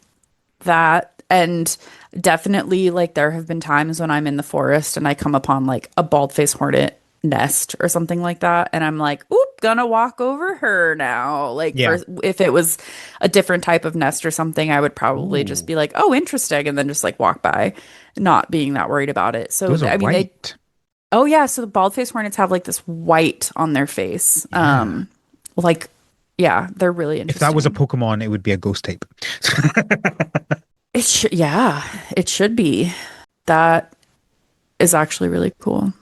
that, and definitely like there have been times when I'm in the forest and I come upon like a bald-faced hornet nest or something like that, and I'm like, oop, gonna walk over her now. Like Yeah. for if it was a different type of nest or something, I would probably just Ooh, be like, oh, interesting, and then just like walk by, not being that worried about it. So those are I mean they white. oh yeah, so the bald-faced hornets have like this white on their face. Yeah. Like yeah, they're really If that was a interesting. Pokemon, it would be a ghost type. It should, yeah, it should be. That is actually really cool.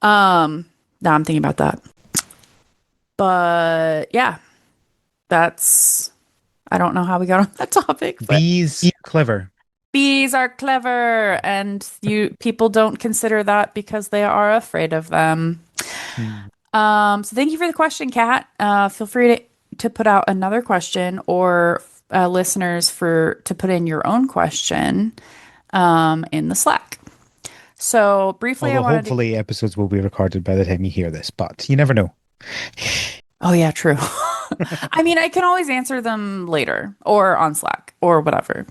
Now I'm thinking about that. But yeah, that's I don't know how we got on that topic, but Bees, clever. bees are clever and you people don't consider that because they are afraid of them. Hmm. So thank you for the question, Kat. Feel free to put out another question or listeners for to put in your own question in the Slack. So briefly, I Although wanted to. hopefully episodes will be recorded by the time you hear this, but you never know. Oh yeah, true. I mean, I can always answer them later or on Slack or whatever.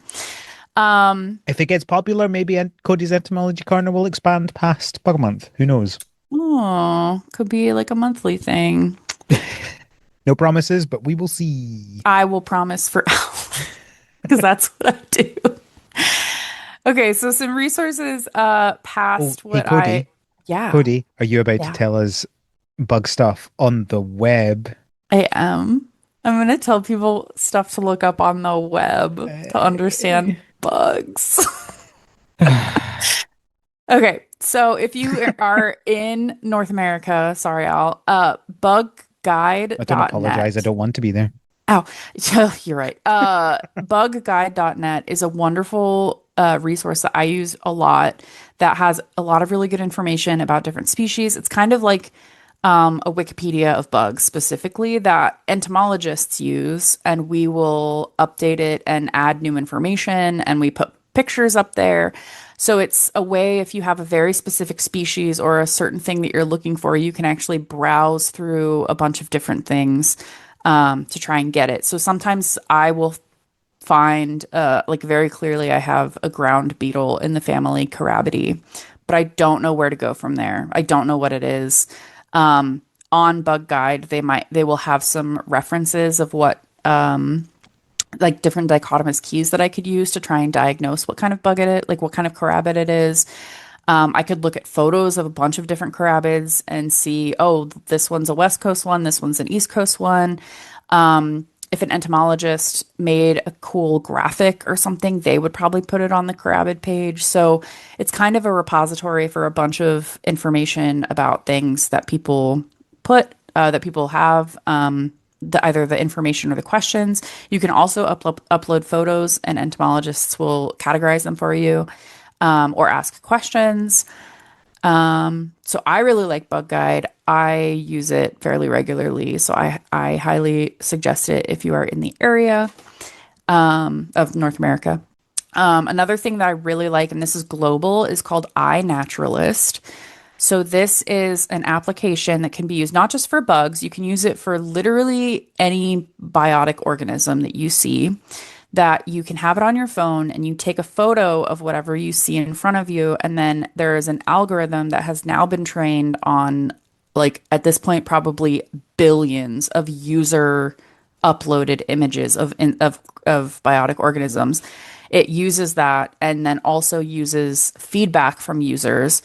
Um, If it gets popular, maybe Cody's Entomology Corner will expand past Bug Month. Who knows? oh, could be like a monthly thing. No promises, but we will see. I will promise for because that's what I do. Okay, so some resources Oh, past hey, what I Cody. yeah, Cody, are you about to yeah. tell us bug stuff on the web? I am. I'm gonna tell people stuff to look up on the web to understand bugs. Okay, so if you are in North America, sorry, Al, I don't apologize. I bugguide.net. don't want to be there. Oh, you're right. Bugguide.net is a wonderful resource that I use a lot that has a lot of really good information about different species. It's kind of like a Wikipedia of bugs specifically that entomologists use, and we will update it and add new information, and we put pictures up there. So it's a way if you have a very specific species or a certain thing that you're looking for, you can actually browse through a bunch of different things to try and get it. So sometimes I will find, like very clearly, I have a ground beetle in the family Carabidi, but I don't know where to go from there. I don't know what it is. On Bug Guide, they will have some references of what like different dichotomous keys that I could use to try and diagnose what kind of bug it is, like what kind of carabid it is. I could look at photos of a bunch of different carabids and see, oh, this one's a West Coast one, this one's an East Coast one. If an entomologist made a cool graphic or something, they would probably put it on the carabid page. So it's kind of a repository for a bunch of information about things that people that people have, either the information or the questions. You can also upload photos, and entomologists will categorize them for you, or ask questions. So I really like Bug Guide. I use it fairly regularly, so I highly suggest it if you are in the area of North America. Another thing that I really like, and this is global, is called iNaturalist. So this is an application that can be used not just for bugs, you can use it for literally any biotic organism that you see, that you can have it on your phone and you take a photo of whatever you see in front of you. And then there is an algorithm that has now been trained on, like, at this point, probably billions of user uploaded images of biotic organisms. It uses that and then also uses feedback from users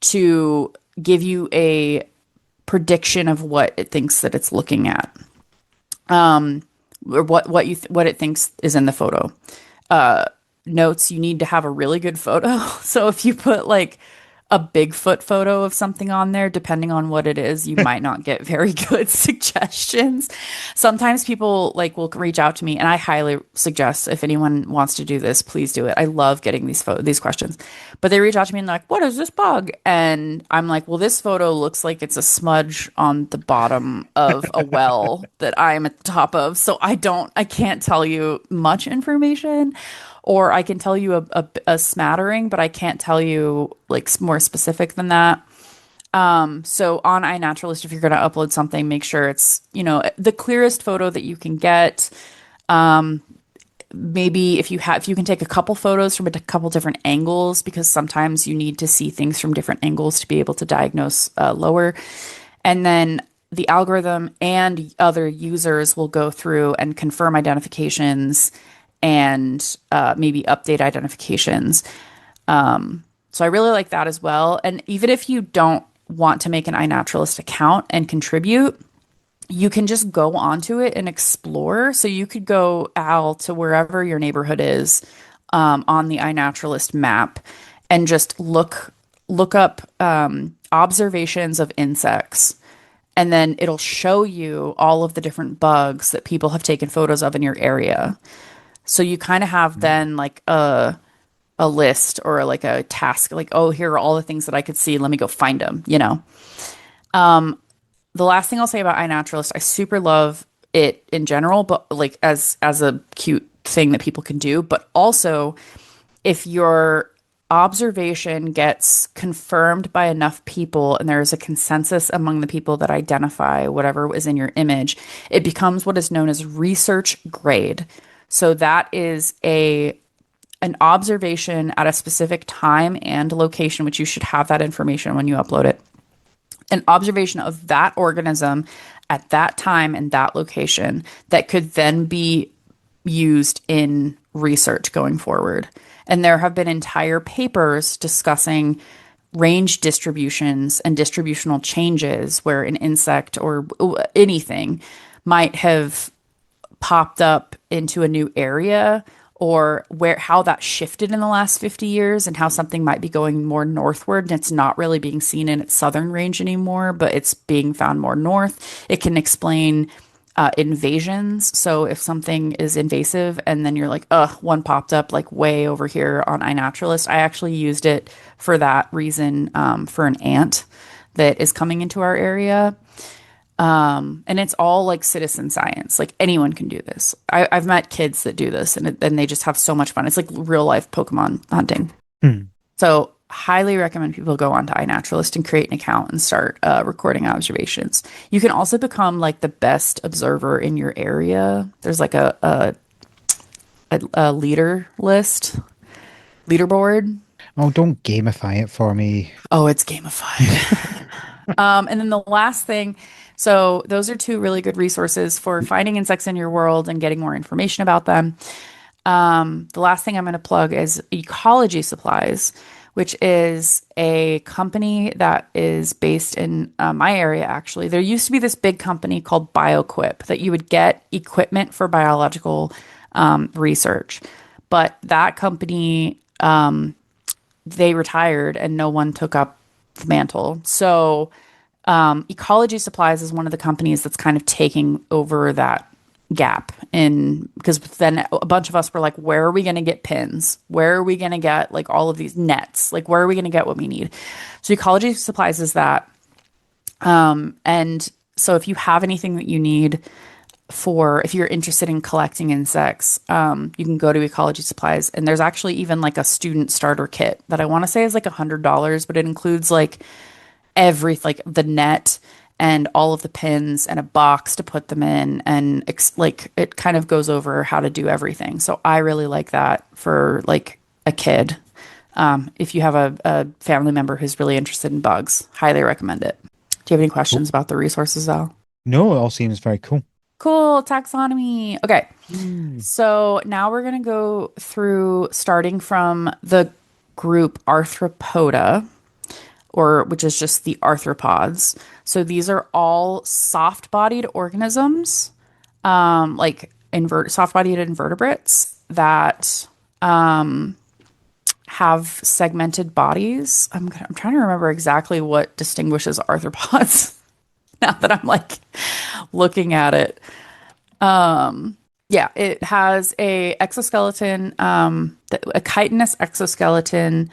to give you a prediction of what it thinks that it's looking at, or what it thinks is in the photo. Notes, you need to have a really good photo. So if you put like a Bigfoot photo of something on there, depending on what it is, you might not get very good suggestions. Sometimes people like will reach out to me, and I highly suggest if anyone wants to do this, please do it. I love getting these questions. But they reach out to me and they're like, "What is this bug?" And I'm like, "Well, this photo looks like it's a smudge on the bottom of a well that I'm at the top of. So I can't tell you much information." or I can tell you a smattering, but I can't tell you like more specific than that. So on iNaturalist, if you're going to upload something, make sure it's, the clearest photo that you can get. Maybe if you can take a couple photos from a couple different angles, because sometimes you need to see things from different angles to be able to diagnose lower. And then the algorithm and other users will go through and confirm identifications and maybe update identifications. So I really like that as well. And even if you don't want to make an iNaturalist account and contribute, you can just go onto it and explore. So you could go, Al, to wherever your neighborhood is on the iNaturalist map and just look up observations of insects. And then it'll show you all of the different bugs that people have taken photos of in your area. So you kind of have then like a list or like a task, like, oh, here are all the things that I could see. Let me go find them. The last thing I'll say about iNaturalist, I super love it in general, but like as a cute thing that people can do, but also if your observation gets confirmed by enough people and there is a consensus among the people that identify whatever was in your image, it becomes what is known as research grade. So that is an observation at a specific time and location, which you should have that information when you upload it. An observation of that organism at that time and that location that could then be used in research going forward. And there have been entire papers discussing range distributions and distributional changes where an insect or anything might have popped up into a new area, or where how that shifted in the last 50 years and how something might be going more northward and it's not really being seen in its southern range anymore, but it's being found more north. It can explain invasions. So if something is invasive and then you're like, one popped up like way over here on iNaturalist. I actually used it for that reason, for an ant that is coming into our area. And it's all like citizen science. Like anyone can do this. I've met kids that do this and they just have so much fun. It's like real life Pokemon hunting. Hmm. So highly recommend people go onto iNaturalist and create an account and start recording observations. You can also become like the best observer in your area. There's like a leader list, leaderboard. Oh, don't gamify it for me. Oh, it's gamified. And then the last thing, so those are two really good resources for finding insects in your world and getting more information about them. The last thing I'm going to plug is Ecology Supplies, which is a company that is based in my area, actually. There used to be this big company called BioQuip that you would get equipment for biological research. But that company, they retired and no one took up the mantle. So Ecology Supplies is one of the companies that's kind of taking over that gap in, because then a bunch of us were like, where are we going to get pins? Where are we going to get like all of these nets? Like, where are we going to get what we need? So Ecology Supplies is that. And so if you have anything that you need if you're interested in collecting insects, you can go to Ecology Supplies, and there's actually even like a student starter kit that I want to say is like $100, but it includes like like the net and all of the pins and a box to put them in, and like it kind of goes over how to do everything. So I really like that for like a kid. If you have a family member who's really interested in bugs, highly recommend it. Do you have any questions about the resources, Al? No, it all seems very cool. Cool, taxonomy. Okay. So now we're going to go through starting from the group Arthropoda, which is just the arthropods. So these are all soft-bodied organisms, like soft-bodied invertebrates that have segmented bodies. I'm trying to remember exactly what distinguishes arthropods now that I'm like looking at it. Yeah, it has a exoskeleton, a chitinous exoskeleton,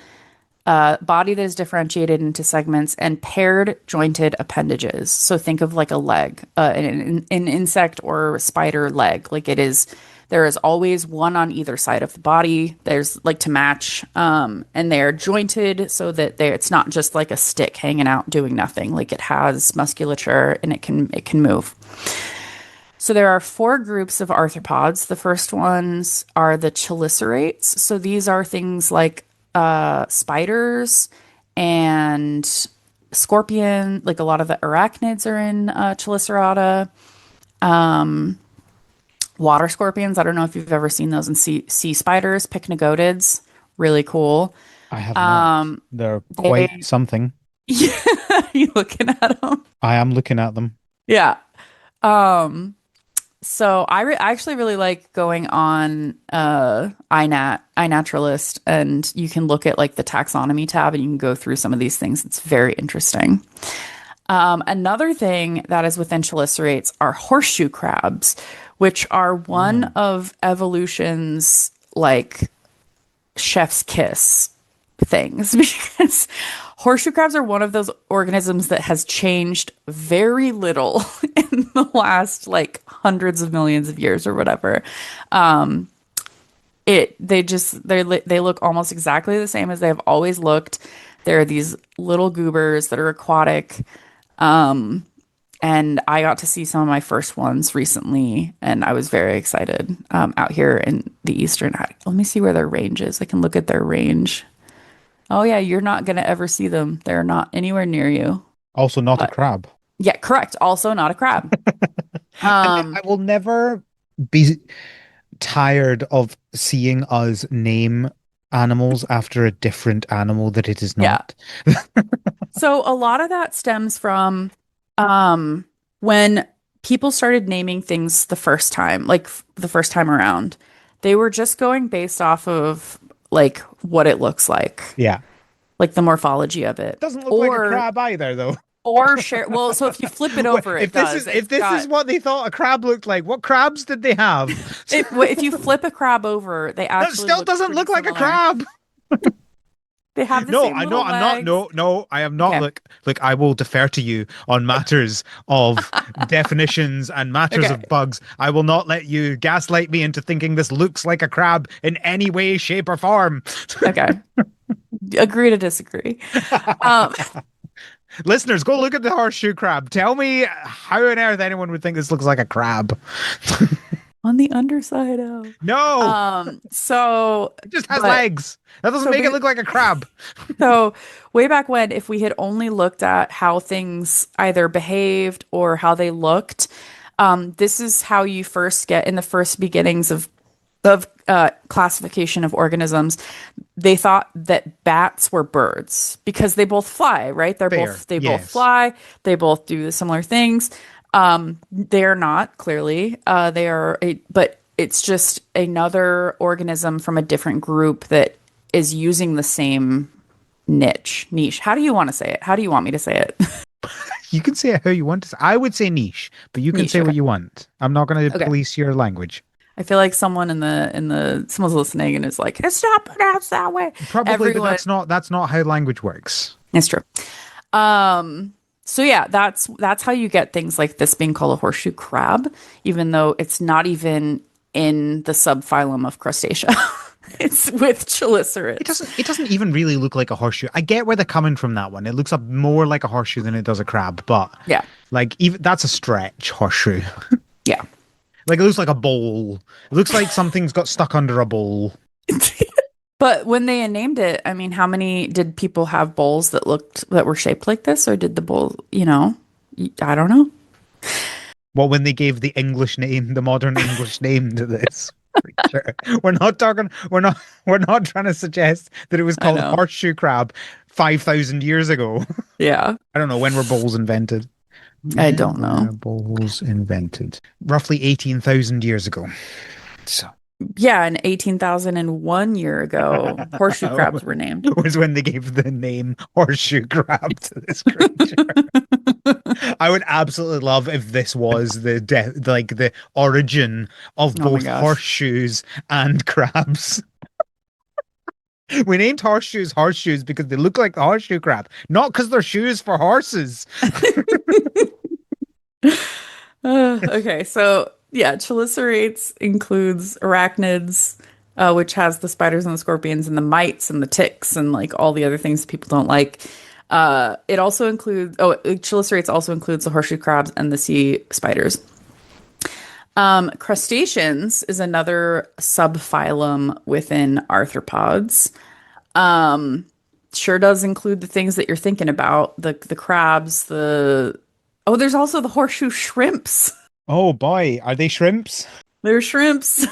body that is differentiated into segments, and paired jointed appendages. So think of like a leg, an insect or spider leg. Like it is There is always one on either side of the body. There's like to match, and they're jointed so that it's not just like a stick hanging out doing nothing. Like it has musculature and it can move. So there are four groups of arthropods. The first ones are the chelicerates. So these are things like spiders and scorpion. Like a lot of the arachnids are in Chelicerata. Water scorpions. I don't know if you've ever seen those in sea spiders, pycnogodids. Really cool. I have not. They're quite They, something. yeah, you looking at them? I am looking at them. Yeah. Um, So I actually really like going on iNaturalist, and you can look at like the taxonomy tab and you can go through some of these things. It's very interesting. Another thing that is within chelicerates are horseshoe crabs, which are one Mm. of evolution's like chef's kiss things because horseshoe crabs are one of those organisms that has changed very little in the last like hundreds of millions of years or whatever. Um, they look almost exactly the same as they have always looked. They're these little goobers that are aquatic. Um, and I got to see some of my first ones recently, and I was very excited out here in the eastern. Let me see where their range is. I can look at their range. Oh yeah, you're not gonna ever see them. They're not anywhere near you. Also not a But crab. yeah, correct. Also not a crab. I will never be tired of seeing us name animals after a different animal that it is Yeah. not. So a lot of that stems from um when people started naming things the first time, like the first time around. They were just going based off of like what it looks Yeah. like the morphology of it. Doesn't look like a Or crab either, though. share well, so if you flip it Wait, over, it does. if It's this is got what they thought a crab looked like, what crabs did they have? if you flip a crab over, they That actually still look doesn't pretty look like a similar. crab. They have the No, same I know little I'm not. legs. No, I am not. Okay. Look, I will defer to you on matters of definitions and matters Okay. of bugs. I will not let you gaslight me into thinking this looks like a crab in any way, shape, or form. Okay. Agree to disagree. Um, Listeners, go look at the horseshoe crab. Tell me how on earth anyone would think this looks like a crab. on the underside of. No, So, it just has but legs. That doesn't so make it ba- look like a crab. so way back when, if we had only looked at how things either behaved or how they looked, this is how you first get in the first beginnings of classification of organisms. They thought that bats were birds because they both fly, right? Fair, They both yes. fly. They both do the similar things. They are not clearly. But it's just another organism from a different group that is using the same niche. How do you want to say it? How do you want me to say it? You can say it how you want to say. I would say niche, but you can Niche. say what Okay. you want. I'm not going to Okay. police your language. I feel like someone someone's listening and is like, it's not pronounced that way. Probably, but Everyone, that's not how language works. it's true. Um, so yeah, that's how you get things like this being called a horseshoe crab, even though it's not even in the subphylum of Crustacea. It's with chelicerates. It doesn't even really look like a horseshoe. I get where they're coming from that one. It looks up more like a horseshoe than it does a crab, but Yeah. like even that's a stretch horseshoe. Yeah. Like it looks like a bowl. It looks like something's got stuck under a bowl. But when they named it, I mean, how many did people have bowls that were shaped like this, or did the bowl, I don't know. Well, when they gave the English name, the modern English name to this creature. We're not talking we're not trying to suggest that it was I called know. horseshoe crab 5,000 years ago. Yeah. I don't know when were bowls invented. I When don't know. were bowls invented? Roughly 18,000 years ago. So Yeah, and 18,001 year ago, horseshoe crabs were named. was when they gave the name horseshoe crab to this creature. I would absolutely love if this was like the origin of Oh my both gosh. horseshoes and crabs. We named horseshoes because they look like the horseshoe crab, not because they're shoes for horses. Okay, so Yeah, chelicerates includes arachnids, which has the spiders and the scorpions and the mites and the ticks and like all the other things people don't like. It also includes, chelicerates also includes the horseshoe crabs and the sea spiders. Crustaceans is another subphylum within arthropods. Sure does include the things that you're thinking about, the crabs, there's also the horseshoe shrimps. Oh boy, are they shrimps? They're shrimps.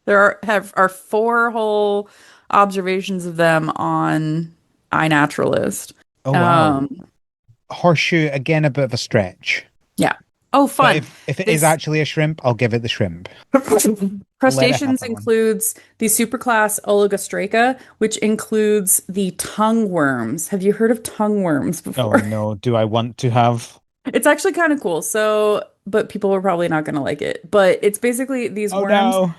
There are four whole observations of them on iNaturalist. Oh wow. Um, Horseshoe, again, a bit of a stretch. yeah. Oh, But fun. if it is This actually a shrimp, I'll give it the shrimp. I'll let it have crustaceans that one. includes the superclass Oligostraca, which includes the tongue worms. Have you heard of tongue worms Oh before? no, do I want to have? It's actually kind of cool. So, but people are probably not going to like it. But it's basically these Oh worms, no.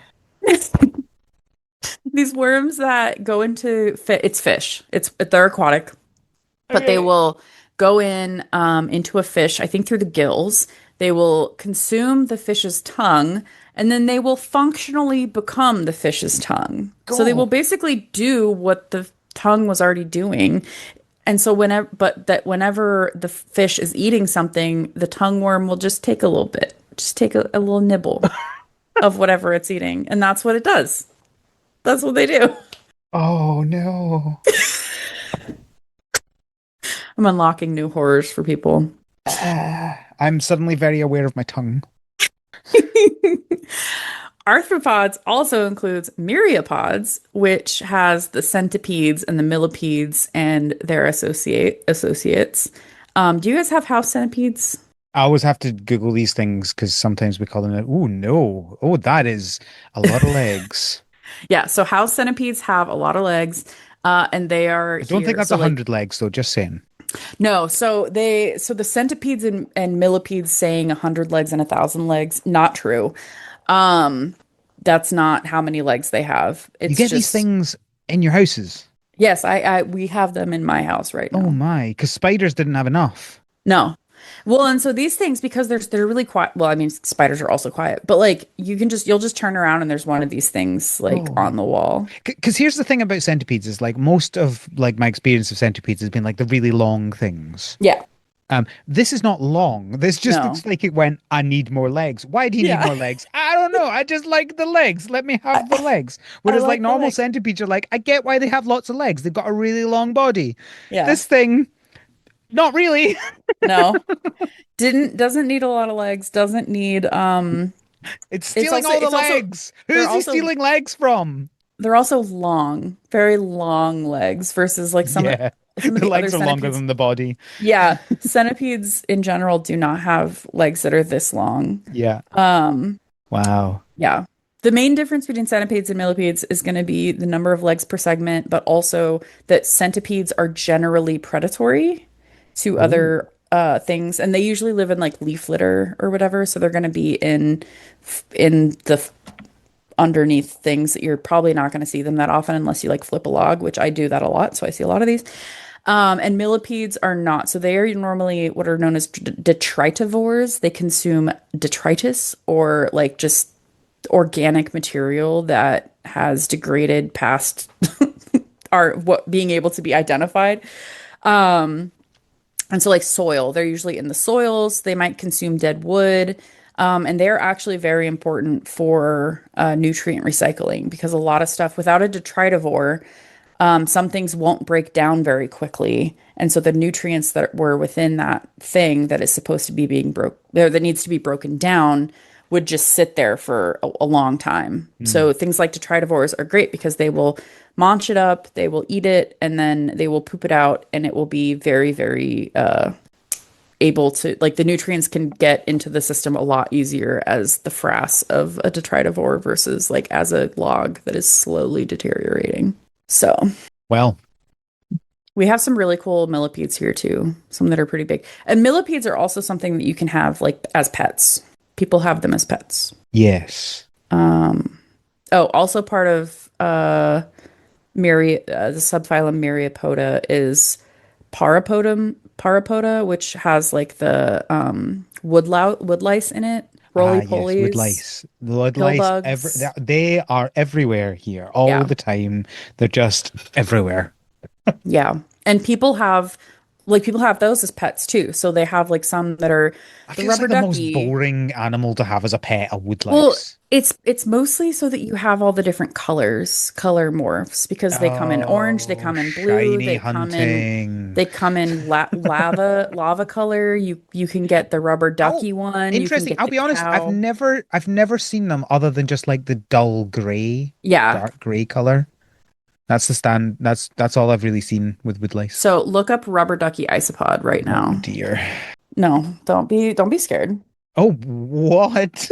these worms that go into it's fish. They're aquatic, but they Okay. will go in into a fish, I think through the gills. They will consume the fish's tongue, and then they will functionally become the fish's tongue. So they will Go. basically do what the tongue was already doing. And so whenever the fish is eating something, the tongue worm will just take a little bit, just take a little nibble of whatever it's eating. And that's what it does. That's what they do. Oh no. I'm unlocking new horrors for people. I'm suddenly very aware of my tongue. Arthropods also includes myriapods, which has the centipedes and the millipedes and their associates. Do you guys have house centipedes? I always have to Google these things because sometimes we call them, oh no. Oh, that is a lot of legs. Yeah, so house centipedes have a lot of legs, and they are I don't think here. that's So a like hundred legs though, just saying. no, so the centipedes and millipedes saying 100 legs and 1,000 legs, not true. Um, that's not how many legs they have. You It's get these just things in your houses. yes, I we have them in my house right Oh now. my, because spiders didn't have enough. No. Well, and so these things, because they're really quiet. Well, I mean, spiders are also quiet, but like you'll just turn around and there's one of these things like Oh. on the wall. Because here's the thing about centipedes is like most of like my experience of centipedes has been like the really long things. Yeah. This is not long. This just No. looks like it went, I need more legs. Why do you need Yeah. more legs? I don't know. I just like the legs. Let me I, have the legs. I Whereas like like the normal leg. centipedes are like, I get why they have lots of legs. They've got a really long body. Yeah. This thing, not really. No. Didn't doesn't need a lot of legs. Doesn't need It's stealing all the it's also legs. Who they're is he also stealing legs from? they're also long, very long legs versus like Yeah, some of the the other legs are longer centipedes. than the body. Yeah, centipedes in general do not have legs that are this long. Yeah. Um, Wow. yeah. The main difference between centipedes and millipedes is going to be the number of legs per segment, but also that centipedes are generally predatory to Oh. other things, and they usually live in like leaf litter or whatever, so they're going to be in the underneath things that you're probably not going to see them that often unless you like flip a log, which I do that a lot, so I see a lot of these. And millipedes are not. So they are normally what are known as detritivores. They consume detritus or like just organic material that has degraded past our what being able to be identified. And so like soil, they're usually in the soils. They might consume dead wood. And they're actually very important for nutrient recycling because a lot of stuff without a detritivore, some things won't break down very quickly. And so the nutrients that were within that thing that is supposed to be being broke there that needs to be broken down would just sit there for a long time. Hmm. So things like detritivores are great because they will munch it up, they will eat it, and then they will poop it out, and it will be very, very able to like the nutrients can get into the system a lot easier as the frass of a detritivore versus like as a log that is slowly deteriorating. So Well, we have some really cool millipedes here too, some that are pretty big. And millipedes are also something that you can have like as pets. People have them as pets. yes. Um, oh, also part of the subphylum Myriapoda is Parapoda, which has like the wood lice in it. Ah, roly yes, polies, woodlice. The woodlice, bugs. they are everywhere here all Yeah. the time. They're just everywhere. Yeah. And people have those as pets too. So they have like some that are I the feel it's rubber like the most ducky. boring animal to have as a pet, a Well, woodlice. it's mostly so that you have all the different color morphs because they come in orange, they Oh, come in blue, shiny hunting. they come in lava color. You can get the rubber Oh, ducky one, you can interesting. get I'll the be honest, cow. I've never seen them other than just like the dull gray, Yeah. dark gray color. That's the stand. That's all I've really seen with woodlice. So look up rubber ducky isopod right Oh now. dear. No, don't be scared. Oh, what?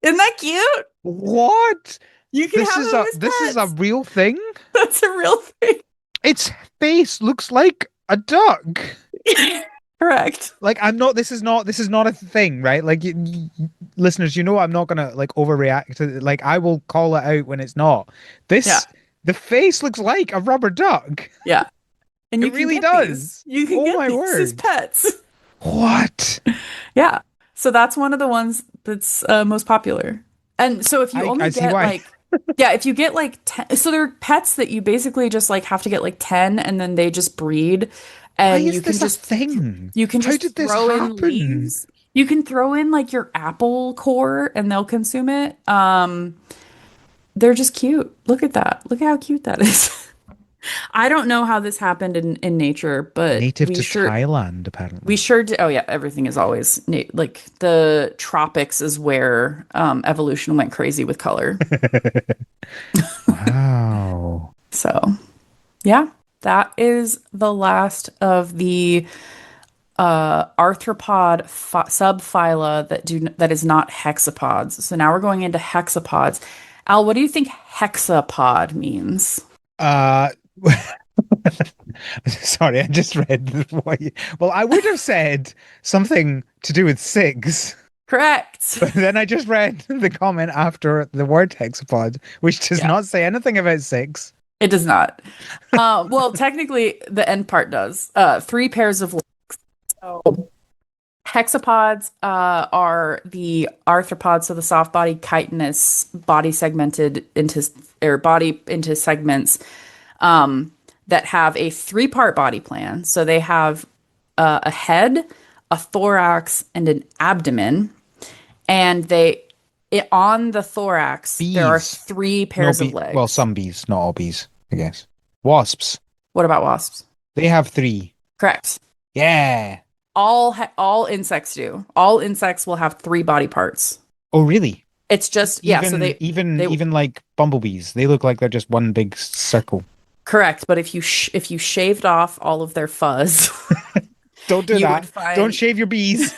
Isn't that cute? What? You can have them as This is a pets. real thing? That's a real thing. Its face looks like a duck. Correct. Like I'm not this is not a thing, right? Like listeners, you know I'm not gonna like overreact to it. Like I will call it out when it's not. Yeah. This the face looks like a rubber duck. Yeah. And It you can really get these. does. You can Oh get my these as word. pets. What? Yeah. So that's one of the ones that's most popular. And so if you I only see get why. like, yeah, if you get like 10, so they're pets that you basically just like have to get like 10 and then they just breed Why and is this a thing? you can How just did this throw in happen? leaves. You can throw in like your apple core and they'll consume it. They're just cute. Look at that. Look at how cute that is. I don't know how this happened in nature, but Native to Thailand, we apparently. sure do. Oh yeah, everything is always like the tropics is where evolution went crazy with color. Wow. So yeah, that is the last of the arthropod subphyla that is not hexapods. So now we're going into hexapods. Al, what do you think hexapod means? Uh Sorry, I just read what well, I would have said something to do with six, Correct. but then I just read the comment after the word hexapod, which does Yeah, not say anything about six. it does not. Well, technically, the end part does. Three pairs of legs. So hexapods are the arthropods, so the soft-bodied chitinous body segmented into or body into segments that have a three-part body plan. So they have a head, a thorax, and an abdomen. And on the thorax, there are Bees. three No pairs of bee. Well, legs. some bees, not all bees, I guess. Wasps. What about wasps? They have three. Correct. Yeah. All insects do. All insects will have three body parts. Oh, really? It's just yeah. So they Even like bumblebees, they look like they're just one big circle. correct. But if you shaved off all of their fuzz, Don't do you would that. Don't find shave your bees.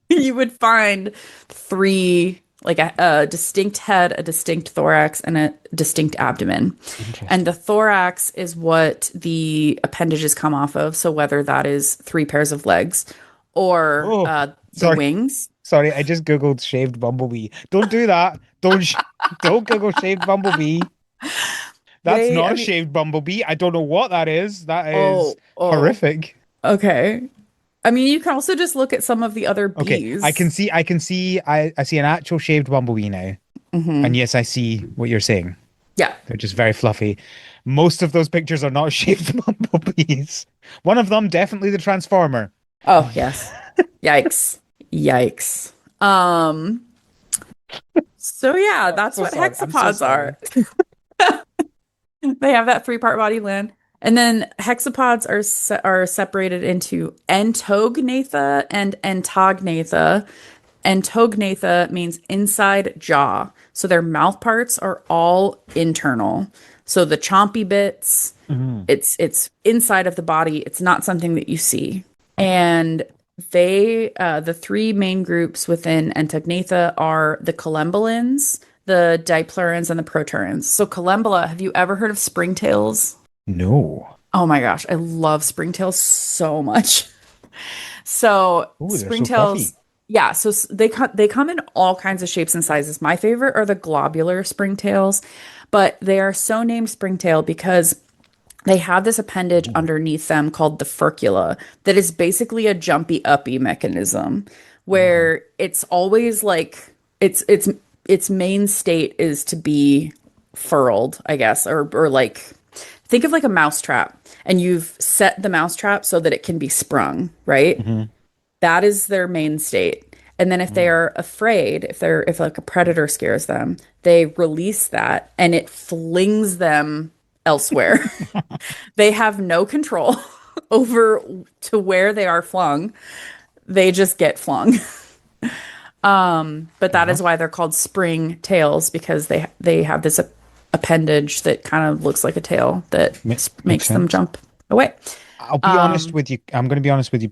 you would find three like a distinct head, a distinct thorax, and a distinct abdomen. And Interesting. the thorax is what the appendages come off of. So whether that is three pairs of legs or Oh, the sorry. wings. Sorry, I just googled shaved bumblebee. Don't do that. Don't Google shaved bumblebee. That's They, not I a mean, shaved bumblebee. I don't know what that is. That is oh, horrific. okay. I mean, you can also just look at some of the other Okay, bees. I see an actual shaved bumblebee now. And Hmm. yes, I see what you're saying. Yeah. They're just very fluffy. Most of those pictures are not shaved bumblebees. One of them, definitely the Transformer. Oh, yes. Yikes. Yikes. So yeah, Oh, I'm that's so what sorry. I'm so hexapods are. sorry. They have that three-part body plan. And then hexapods are separated into entognatha and antognatha. Entognatha means inside jaw. So their mouth parts are all internal. So the chompy bits, Mhm. it's inside of the body. It's not something that you see. And the three main groups within Entagnatha are the collembolans, the diplurans, and the proturans. So collembola, have you ever heard of springtails? No. Oh my gosh, I love springtails so much. So Oh, they're so springtails, fluffy. yeah. So they come in all kinds of shapes and sizes. My favorite are the globular springtails, but they are so named springtail because they have this appendage Ooh. underneath them called the furcula that is basically a jumpy uppy mechanism Oh. where it's always like its its main state is to be furled, I guess, or like think of like a mousetrap, and you've set the mousetrap so that it can be sprung, right? Hmm. That is their main state. And then if they Mm. are afraid, if like a predator scares them, they release that and it flings them elsewhere. They have no control over to where they are flung. They just get flung. But Fair that is enough. why they're called spring tails because they have this appendage that kind of looks like a tail that Makes makes them sense. jump away. I'll be honest with you. I'm going to be honest with you,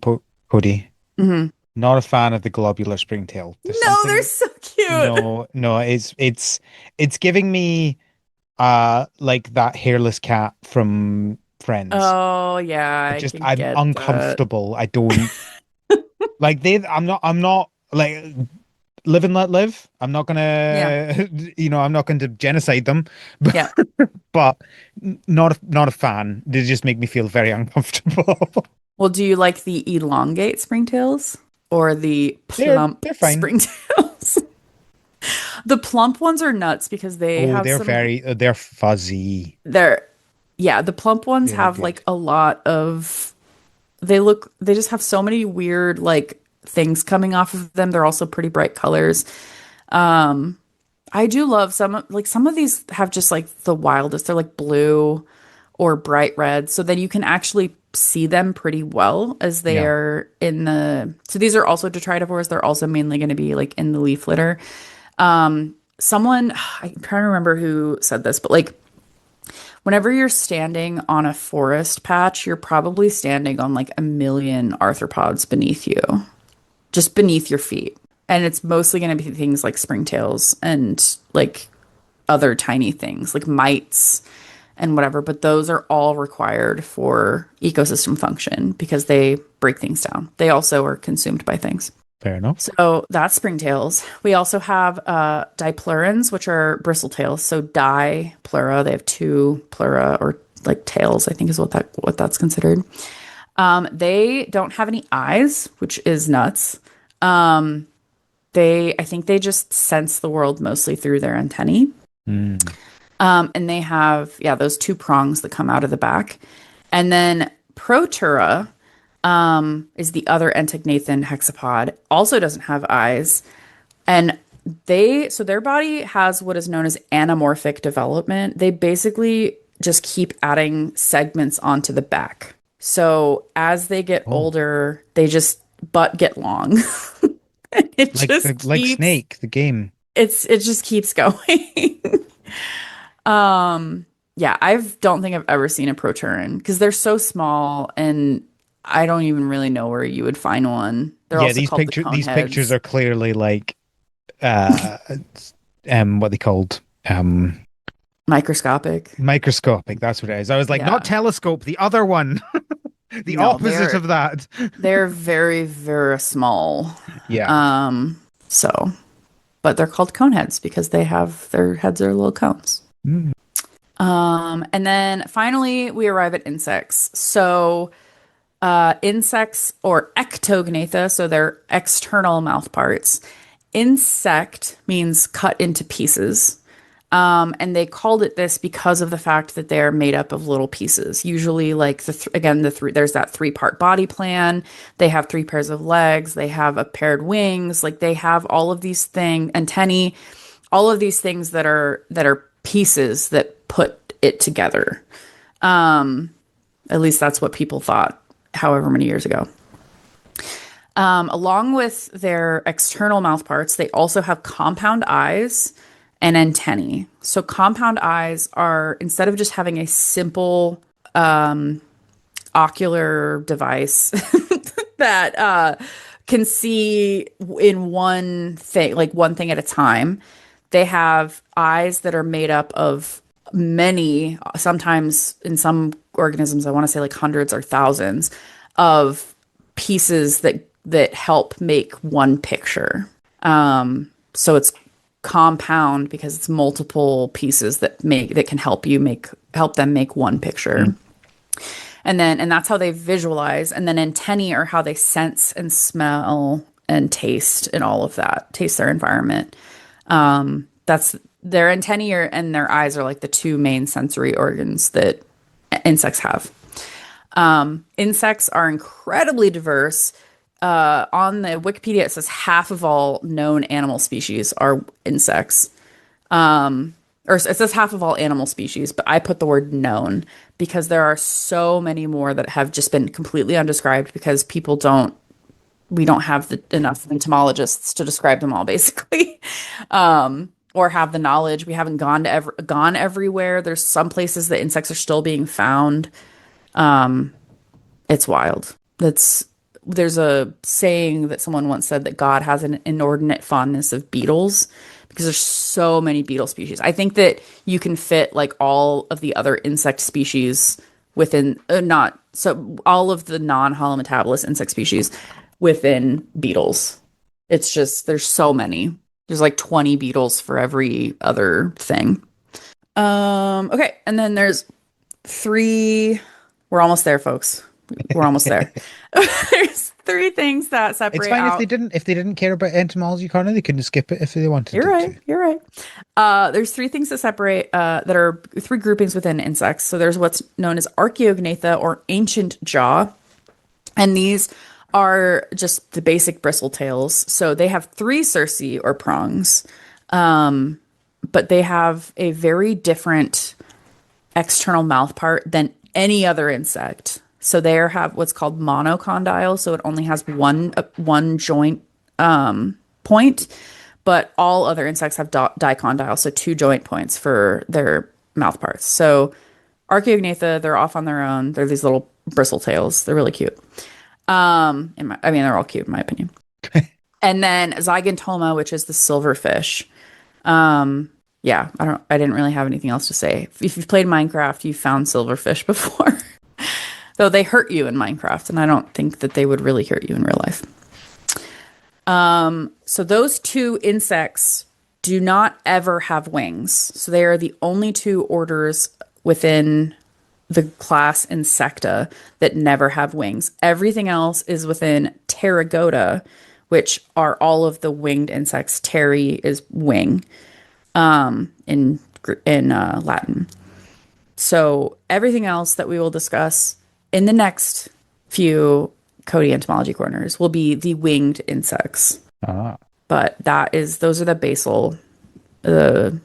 Cody. Mhm. Not a fan of the globular springtail. There's No, they're something. so cute. No, no, it's giving me like that hairless cat from Friends. Oh, yeah, I can I'm get that. uncomfortable. I don't like they. I'm not like live and let live. I'm not Yeah. gonna I'm not going to genocide them, Yeah. but not a fan. They just make me feel very uncomfortable. Well, do you like the elongate springtails or the plump They're fine. springtails? The plump ones are nuts because they Oh, have some they're fuzzy. they're yeah, the plump ones They look have good. like a lot of they just have so many weird like things coming off of them. They're also pretty bright colors. I do love some of these have just like the wildest. They're like blue or bright red. So then you can actually see them pretty well as they Yeah. are in the so these are also detritivores. They're also mainly going to be like in the leaf litter. Someone I'm trying to remember who said this, but like whenever you're standing on a forest patch, you're probably standing on like a million arthropods beneath you, just beneath your feet. And it's mostly going to be things like springtails and like other tiny things like mites and whatever. But those are all required for ecosystem function because they break things down. They also are consumed by things. Fair enough. So that's springtails. We also have dipleurans, which are bristletails. So dipleura, they have two pleura or like tails, I think is what that's considered. They don't have any eyes, which is nuts. I think they just sense the world mostly through their antennae. Mm. And they have, yeah, those two prongs that come out of the back. And then Protura is the other entagnathan hexapod, also doesn't have eyes. And so their body has what is known as anamorphic development. They basically just keep adding segments onto the back. So as they get Oh, older, they just but get long. It just like keeps Snake, the game. it just keeps going. Yeah, I don't think I've ever seen a proteran because they're so small and I don't even really know where you would find one. They're Yeah, also called the cone these pictures heads. are clearly like uh what they called Microscopic. microscopic. That's what it is. I was like, not Yeah. telescope, the other one, the No, opposite of that. they're very, very small. Yeah. Um, so but they're called cone heads because they have their heads are little cones. Mm. And then finally we arrive at insects. So insects or ectognatha, so they're external mouth parts. Insect means cut into pieces. And they called it this because of the fact that they're made up of little pieces. Usually, like there's that three-part body plan. They have three pairs of legs. They have a paired wings. Like they have all of these antennae, all of these things that are pieces that put it together. At least that's what people thought, however many years ago. Along with their external mouth parts, they also have compound eyes and antennae. So compound eyes are instead of just having a simple ocular device that can see in one thing, like one thing at a time, they have eyes that are made up of many, sometimes in some organisms, I want to say like hundreds or thousands of pieces that help make one picture. So it's compound because it's multiple pieces that can help them make one picture. Mm. And that's how they visualize. And then antennae are how they sense and smell and taste and all of that, taste their environment. That's their antennae and their eyes are like the two main sensory organs that insects have. Insects are incredibly diverse. On the Wikipedia, it says half of all known animal species are insects. Or it says half of all animal species, but I put the word known because there are so many more that have just been completely undescribed because we don't have enough entomologists to describe them all, basically, or have the knowledge. We haven't gone everywhere. There's some places that insects are still being found. It's wild. There's a saying that someone once said that God has an inordinate fondness of beetles because there's so many beetle species. I think that you can fit like all of the other insect species within not so all of the non-holometabolous insect species within beetles. It's just there's so many. There's like 20 beetles for every other thing. Okay, and then there's three. We're almost there, folks. We're almost there. There's three things that It's separate fine out. if they didn't care about Entomology Corner, they couldn't skip it if they wanted You're it right. to. You're right. There's three things that separate that are three groupings within insects. So there's what's known as Archaeognatha or ancient jaw, and these are just the basic bristle tails. So they have three cerci or prongs, but they have a very different external mouth part than any other insect. So they have what's called monocondyle, so it only has one joint point, but all other insects have dicondyle, so two joint points for their mouth parts. So Archaeognatha, they're off on their own. They're these little bristle tails. They're really cute. I mean, they're all cute in my opinion. And then Zygontoma, which is the silverfish. Yeah, I didn't really have anything else to say. If you've played Minecraft, you've found silverfish before. Though they hurt you in Minecraft, and I don't think that they would really hurt you in real life. So those two insects do not ever have wings. So they are the only two orders within the class Insecta that never have wings. Everything else is within Pterygoda, which are all of the winged insects. Pteri is wing in Latin. So everything else that we will discuss in the next few Codey entomology corners will be the winged insects. Ah. But those are the basal, the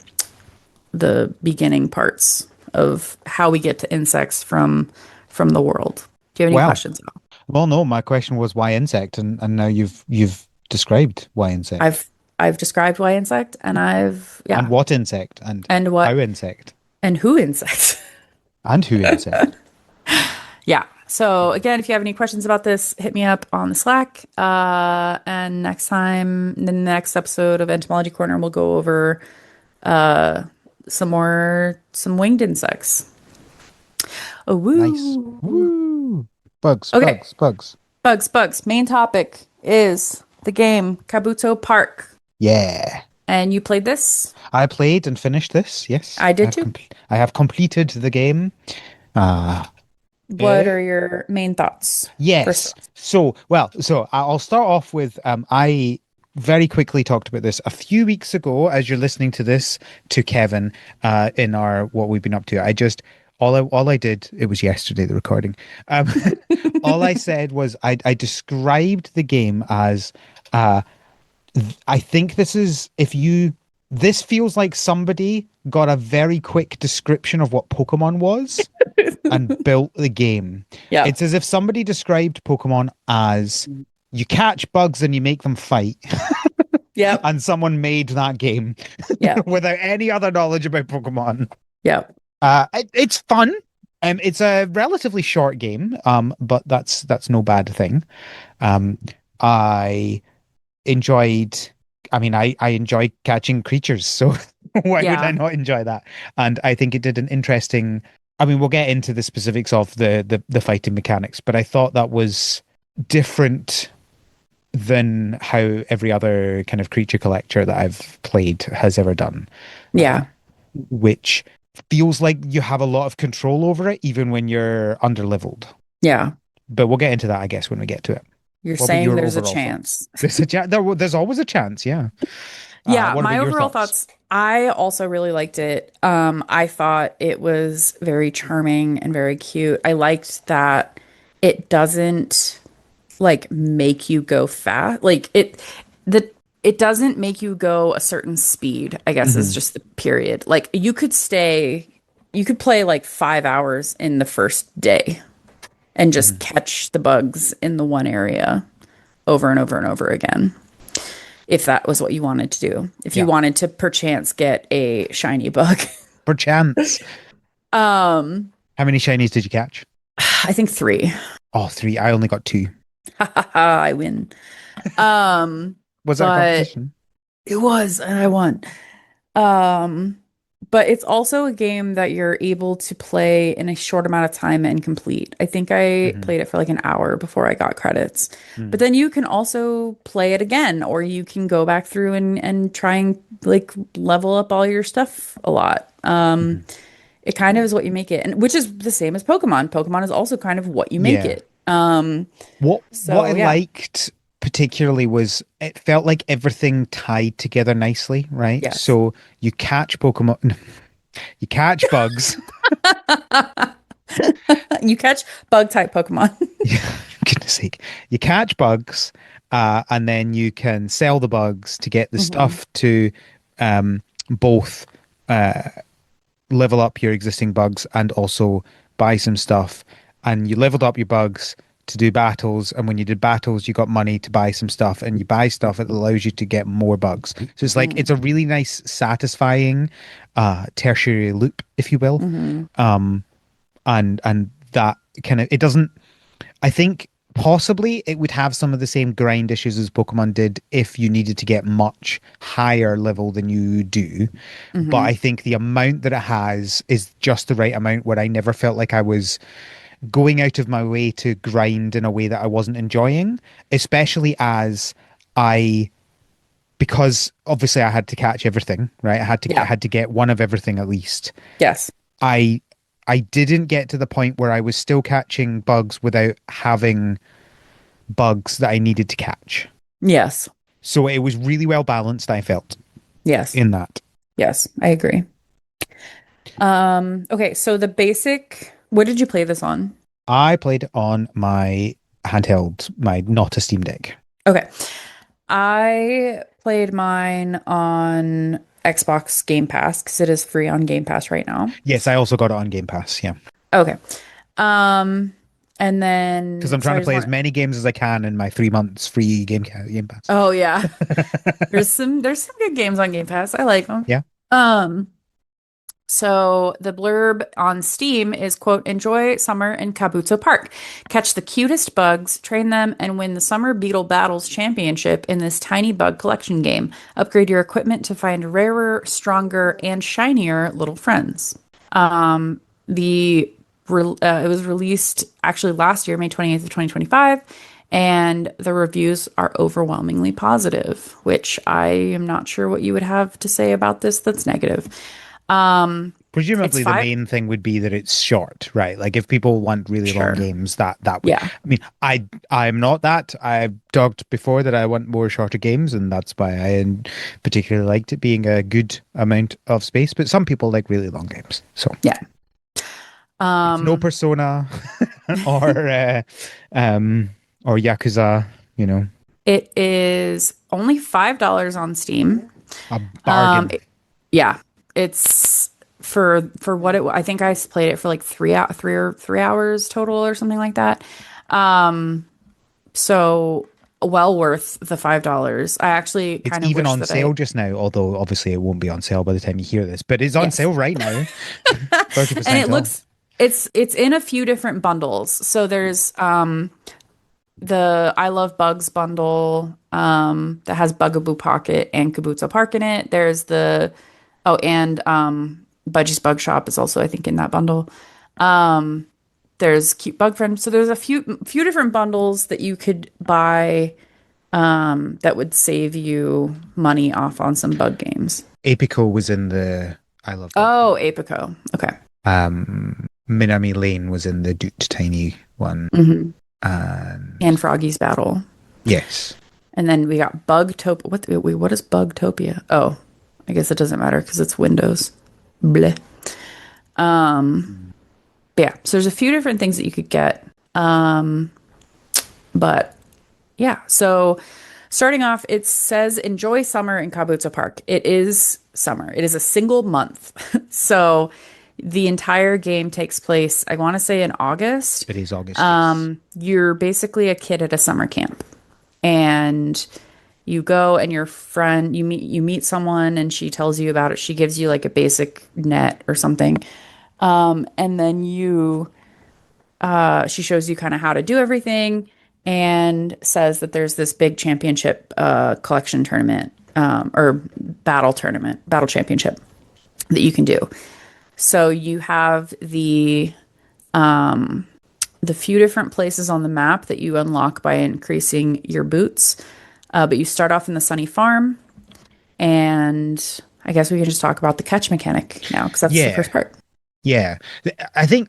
the beginning parts of how we get to insects from the world. Do you have any Well, questions at all? well, no, my question was why insect, and now you've described why insect I've described why insect and and what insect and and how what insect and who insect. and who insect. Yeah. So again, if you have any questions about this, hit me up on the Slack. And next time, in the next episode of Entomology Corner, we'll go over some winged insects. Oh, Nice. woo. Woo! Bugs, Okay, bugs, bugs. bugs. Main topic is the game Kabuto Park. Yeah. And you played this? I played and finished this. Yes, I did too. I have completed the game. Uh, What are your main thoughts? First yes. off. So I'll start off with I very quickly talked about this a few weeks ago as you're listening to this to Kevin in our what we've been up to. I just all I did, it was yesterday, the recording. Um, all I said was I described the game as I think this feels like somebody got a very quick description of what Pokemon was and built the game. Yeah. It's as if somebody described Pokemon as you catch bugs and you make them fight, Yep. and someone made that game Yeah. without any other knowledge about Pokemon. Yeah. It's fun. It's a relatively short game, but that's no bad thing. I enjoyed. I mean, I enjoy catching creatures, so why would I Yeah. not enjoy that? And I think it did an interesting. I mean, we'll get into the specifics of the fighting mechanics, but I thought that was different than how every other kind of creature collector that I've played has ever done, Yeah. which feels like you have a lot of control over it, even when you're underleveled. Yeah. But we'll get into that, I guess, when we get to it. You're What about saying your there's a overall thoughts? chance. There's always a chance, yeah. Yeah, What my about your overall thoughts? thoughts, I also really liked it. I thought it was very charming and very cute. I liked that it doesn't like make you go fast. The it doesn't make you go a certain speed, I guess is Hmm. just the period. Like you could play like 5 hours in the first day and just Hmm. catch the bugs in the one area over and over and over again. If that was what you wanted to do. If you Yeah, wanted to perchance get a shiny bug. perchance. Um, How many shinies did you catch? I think three. Oh, three. I only got two. Ha ha ha, I win. Um, Was that a but competition? it was, and I won. Um, but it's also a game that you're able to play in a short amount of time and complete. I think I Hmm. played it for like an hour before I got credits. But Hmm. then you can also play it again, or you can go back through and try and like level up all your stuff a lot. Hmm. It kind of is what you make it, and which is the same as Pokemon. Pokemon is also kind of what you make Yeah. it. What I So yeah. liked particularly was it felt like everything tied together nicely, right? Yes. So you catch Pokemon, you catch bugs. You catch bug type Pokemon. Yeah, goodness sake. You catch bugs, and then you can sell the bugs to get the Hmm. stuff to both level up your existing bugs and also buy some stuff. And you leveled up your bugs to do battles, and when you did battles, you got money to buy some stuff, and you buy stuff that allows you to get more bugs. So it's like it's a really nice, satisfying tertiary loop, if you will. Hmm. And that kind of it doesn't I think possibly it would have some of the same grind issues as Pokemon did if you needed to get much higher level than you do. But Hmm. I think the amount that it has is just the right amount where I never felt like I was going out of my way to grind in a way that I wasn't enjoying, especially as I because obviously I had to catch everything, right? I Yeah. had to get one of everything at least. Yes. I I didn't get to the point where I was still catching bugs without having bugs that I needed to catch. Yes. So it was really well balanced, I felt, Yes. in that. Yes. I agree. Okay, so the basic, what did you play this on? I played on my handheld, my not a Steam Deck. Okay. I played mine on Xbox Game Pass because it is free on Game Pass right now. Yes, I also got it on Game Pass, yeah. Okay. Um, and Because then I'm trying sorry, I to just play as want. many games as I can in my 3 months free Game Pass. Oh yeah. There's some good games on Game Pass. I like them. Yeah. Um, So the blurb on Steam is, quote, enjoy summer in Kabuto Park. Catch the cutest bugs, train them, and win the Summer Beetle Battles Championship in this tiny bug collection game. Upgrade your equipment to find rarer, stronger, and shinier little friends. The It was released actually last year, May 28th of 2025, and the reviews are overwhelmingly positive, which I am not sure what you would have to say about this that's negative. It's Presumably the five. main thing would be that it's short, right? Like if people want really long Sure. games, that would Yeah. I mean, I'm not that. I've talked before that I want more shorter games, and that's why particularly liked it being a good amount of space. But some people like really long games. So Yeah. it's no Um, Persona or um or Yakuza, you know, it is only $5 on Steam. a Um, bargain. it- yeah, it's for what I think I played it for like 3 hours total or something like that. Um, so well worth the $5. I actually It's kind of even wish on that sale I just now, although obviously it won't be on sale by the time you hear this, but it's on yes. sale right now. And 30% it off. looks it's in a few different bundles. So there's the I Love Bugs bundle that has Bugaboo Pocket and Kabuto Park in it. There's the and Budgie's Bug Shop is also I think in that bundle. There's Cute Bug Friend. So there's a few different bundles that you could buy that would save you money off on some bug games. Apico was in the I Love Bugs Oh, bundle. Apico. Okay. Minami Lane was in the Doot Tiny one. Hmm. And And Froggy's Battle. yes. And then we got Bugtopia. What is Bugtopia? Oh, I guess it doesn't matter because it's Windows. Bleh. Mm. But yeah, so there's a few different things that you could get. But yeah, so starting off, it says enjoy summer in Kabuto Park. It is summer. It is a single month. So the entire game takes place, I want to say in August. It is August, yes. You're basically a kid at a summer camp and you go and your friend you meet someone and she tells you about it. She gives you like a basic net or something. And then she shows you kind of how to do everything and says that there's this big championship collection tournament or battle championship that you can do. So you have the few different places on the map that you unlock by increasing your boots. But you start off in the sunny farm, and I guess we can just talk about the catch mechanic now because that's the Yeah. first part. Yeah. I think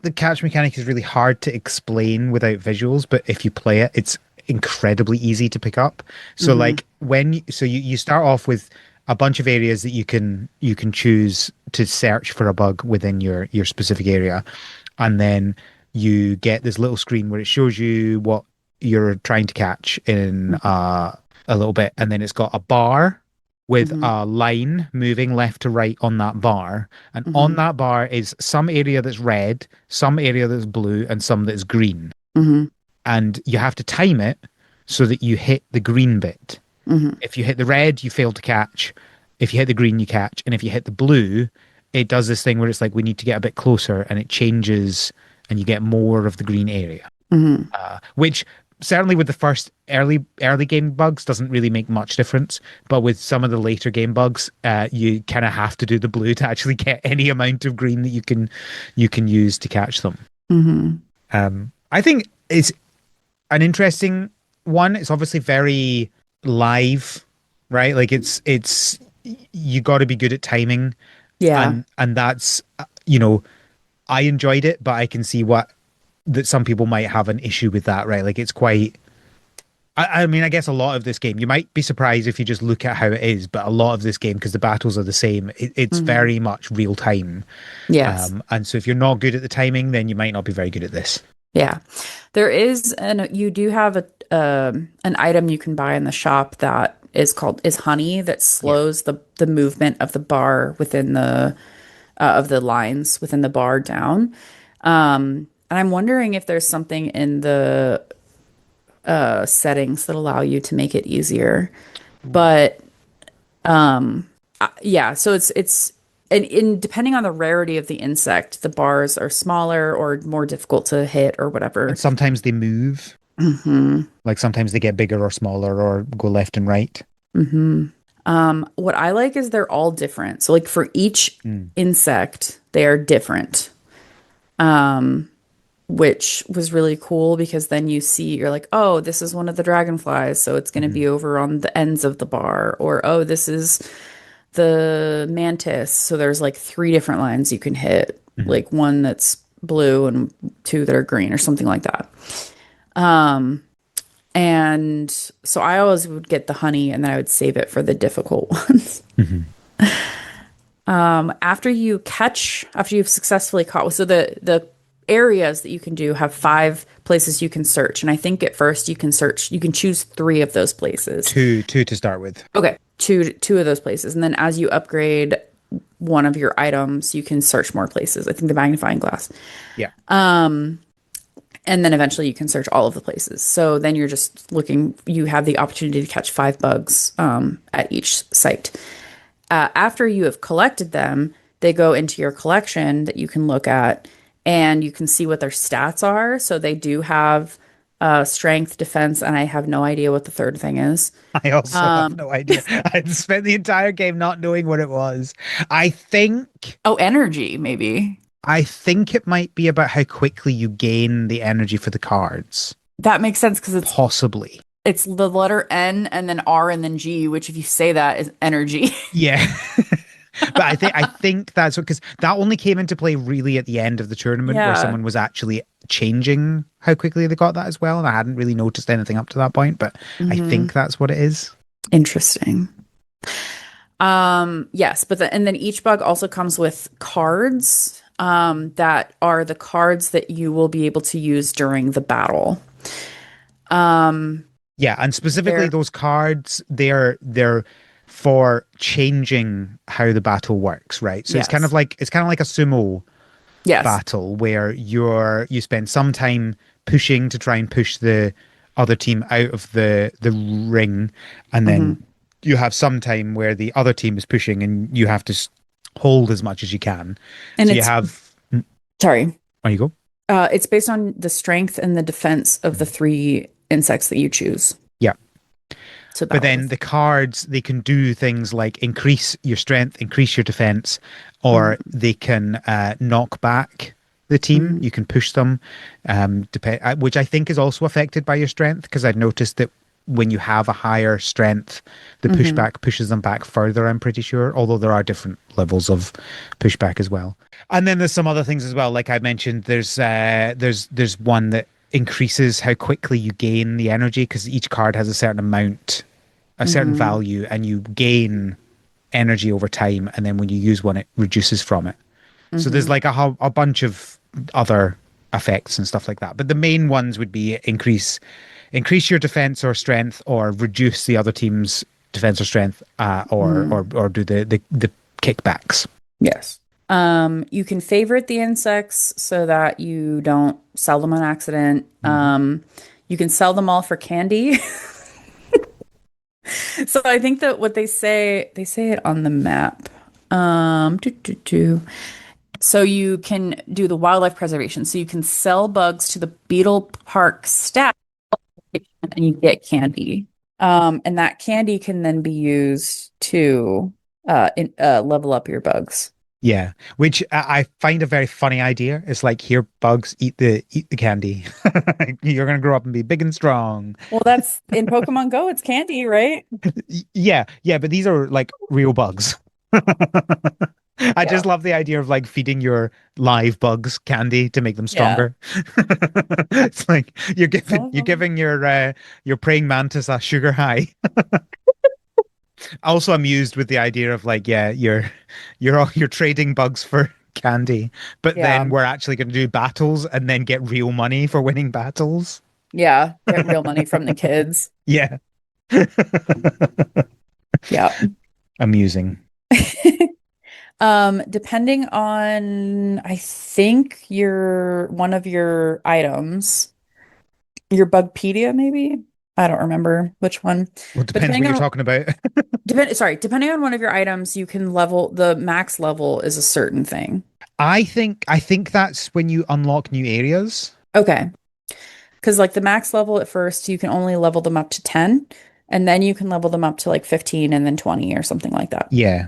the catch mechanic is really hard to explain without visuals, but if you play it, it's incredibly easy to pick up. So Hmm. like you start off with a bunch of areas that you can choose to search for a bug within your specific area. And then you get this little screen where it shows you what you're trying to catch in a little bit, and then it's got a bar with Hmm. a line moving left to right on that bar. And on Hmm. that bar is some area that's red, some area that's blue, and some that's green. Hmm. And you have to time it so that you hit the green bit. Hmm. If you hit the red, you fail to catch. If you hit the green, you catch. And if you hit the blue, it does this thing where it's like, we need to get a bit closer, and it changes and you get more of the green area. Hmm. Which certainly with the first early game bugs doesn't really make much difference, but with some of the later game bugs, you kind of have to do the blue to actually get any amount of green that you can use to catch them. Hmm. I think it's an interesting one. It's obviously very live, right? Like it's you got to be good at timing, Yeah. and that's you know I enjoyed it, but I can see what that some people might have an issue with that, right? Like it's quite. I mean, I guess a lot of this game, you might be surprised if you just look at how it is, but a lot of this game, because the battles are the same, it's Hmm. very much real time. Yes. And so if you're not good at the timing, then you might not be very good at this. Yeah. You do have an item you can buy in the shop that is honey that Yeah. slows the movement of the bar within the of the lines within the bar down. And I'm wondering if there's something in the settings that allow you to make it easier. But yeah, so it's and in depending on the rarity of the insect, the bars are smaller or more difficult to hit or And whatever. sometimes they move, Hmm. like sometimes they get bigger or smaller or go left and right. Hmm. What I like is they're all different. So like for each Mm. insect, they are different. Which was really cool because then you're like, oh, this is one of the dragonflies, so it's going to Hmm. be over on the ends of the bar, or oh, this is the mantis, so there's like three different lines you can hit, Hmm. like one that's blue and two that are green, or something like that. And so I always would get the honey, and then I would save it for the difficult ones. Hmm. After you've successfully caught, so the areas that you can do have five places you can search, and I think at first you can choose three of those places. Two to start with. Okay, two of those places, and then as you upgrade one of your items, you can search more places. I think the magnifying glass, Yeah. and then eventually you can search all of the places. So then you're just looking. You have the opportunity to catch five bugs at each site. After you have collected them, they go into your collection that you can look at and you can see what their stats are. So they do have strength, defense, and I have no idea what the third thing is. I also have no idea. I'd spent the entire game not knowing what it was. I think Oh, energy, maybe. I think it might be about how quickly you gain the energy for the cards. That makes sense because Possibly. it's the letter N and then R and then G, which if you say that is energy. Yeah. But I think that's because that only came into play really at the end of the tournament where Yeah. someone was actually changing how quickly they got that as well. And I hadn't really noticed anything up to that point, but I Hmm. think that's what it is. Interesting. Yes, and then each bug also comes with cards, that are the cards that you will be able to use during the battle. Um, Yeah, and specifically they're those cards, they're for changing how the battle works, right? So yes. it's kind of like a sumo Yes. battle where you spend some time pushing to try and push the other team out of the ring, and then Hmm. you have some time where the other team is pushing and you have to hold as much as you can. And So you it's have sorry. there you go. It's based on the strength and the defense of the three insects that you choose Yeah. to But battle then with. the cards, they can do things like increase your strength, increase your defense, or Hmm. they can knock back the team. Hmm. You can push them, which I think is also affected by your strength because I've noticed that when you have a higher strength, the Hmm. pushback pushes them back further, I'm pretty sure, although there are different levels of pushback as well. And then there's some other things as well. Like I mentioned, there's one that increases how quickly you gain the energy because each card has a certain amount, a certain Hmm. value, and you gain energy over time. And then when you use one, it reduces from it. So there's Hmm. like a bunch of other effects and stuff like that. But the main ones would be increase your defense or strength, or reduce the other team's defense or strength, Hmm. or do the kickbacks. Yes. You can favorite the insects so that you don't sell them on accident. Hmm. You can sell them all for candy. So I think that what they say it on the map. So you can do the wildlife preservation. So you can sell bugs to the Beetle Park staff and you get candy. And that candy can then be used to level up your bugs. Yeah, which I find a very funny idea. It's like here, bugs eat the candy. You're gonna grow up and be big and strong. Well, that's in Pokemon Go, it's candy, right? Yeah, yeah, but these are like real bugs. I Yeah. just love the idea of like feeding your live bugs candy to make them Yeah. stronger. It's like Some of you're them. giving your praying mantis a sugar high. Also amused with the idea of like, yeah, you're trading bugs for candy, but then Yeah. we're actually going to do battles and then get real money for winning battles. Yeah. Get real money from the kids. Yeah. Yeah. Amusing. Depending on, I think your one of your items, your Bugpedia, maybe? I don't remember which one. Well, it But depends what you're talking about. depending on one of your items, you can level the max level is a certain thing. I think that's when you unlock new areas. Okay. Because like the max level at first, you can only level them up to 10, and then you can level them up to like 15 and then 20 or something like that. Yeah.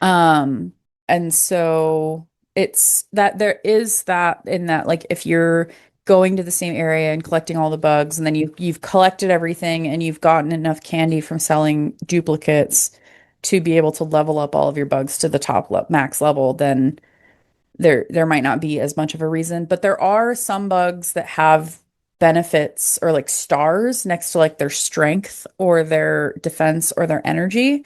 Um, and so it's that there is that in that like if you're going to the same area and collecting all the bugs and then you've collected everything and you've gotten enough candy from selling duplicates to be able to level up all of your bugs to the max level, then there might not be as much of a reason. But there are some bugs that have benefits or like stars next to like their strength or their defense or their energy.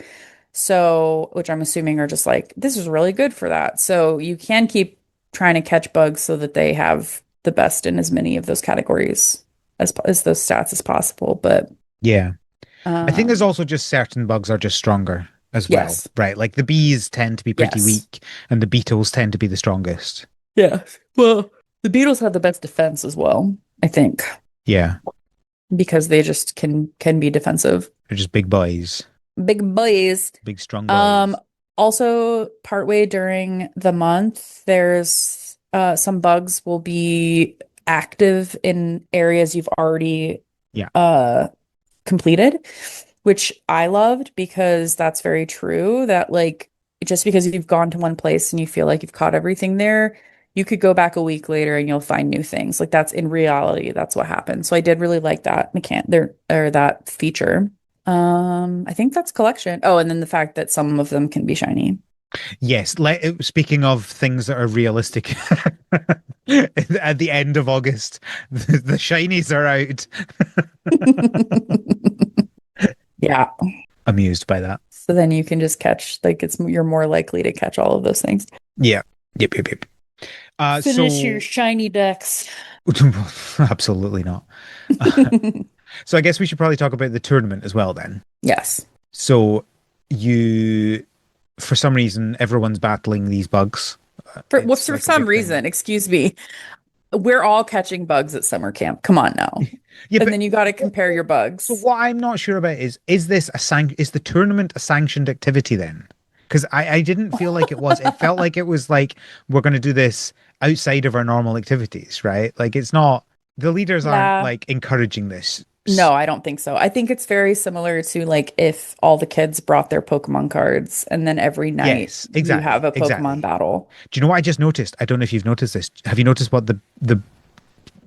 So, which I'm assuming are just like, this is really good for that. So you can keep trying to catch bugs so that they have the best in as many of those categories as those stats as possible. But Yeah. I think there's um, also just certain bugs are just stronger as well, yes, right? Like the bees tend to be pretty yes, weak and the beetles tend to be the strongest. yeah. Well, the beetles have the best defense as well, I think, Yeah. because they just can be defensive. They're just big boys, Big boys. big strong Um, boys. Also partway during the month, there's some bugs will be active in areas you've already Yeah. uh completed, which I loved because that's very true that like just because you've gone to one place and you feel like you've caught everything there, you could go back a week later and you'll find new things. Like that's in reality, that's what happens. So I did really like that mechan there or that feature. I think that's collection. Oh, and then the fact that some of them can be shiny. Yes, speaking of things that are realistic, at the end of August, the shinies are out. Yeah. Amused by that. So then you can just catch, like, you're more likely to catch all of those things. Yeah. Yep, yep, yep. Finish your So shiny decks. absolutely not. So I guess we should probably talk about the tournament as well then. Yes. So you, for some reason, everyone's battling these bugs. For, well, It's for like a some big thing. reason, excuse me, we're all catching bugs at summer camp. Come on now. Yeah, And but then you got to compare your bugs. what I'm not sure about is this is the tournament a sanctioned activity then? Because I didn't feel like it was. It felt like it was like we're going to do this outside of our normal activities, right? Like it's not, the leaders aren't Yeah. like encouraging this. No, I don't think so. I think it's very similar to like if all the kids brought their Pokemon cards and then every night Yes, you have exactly, a Pokemon exactly. battle. Do you know what I just noticed? I don't know if you've noticed this. Have you noticed what the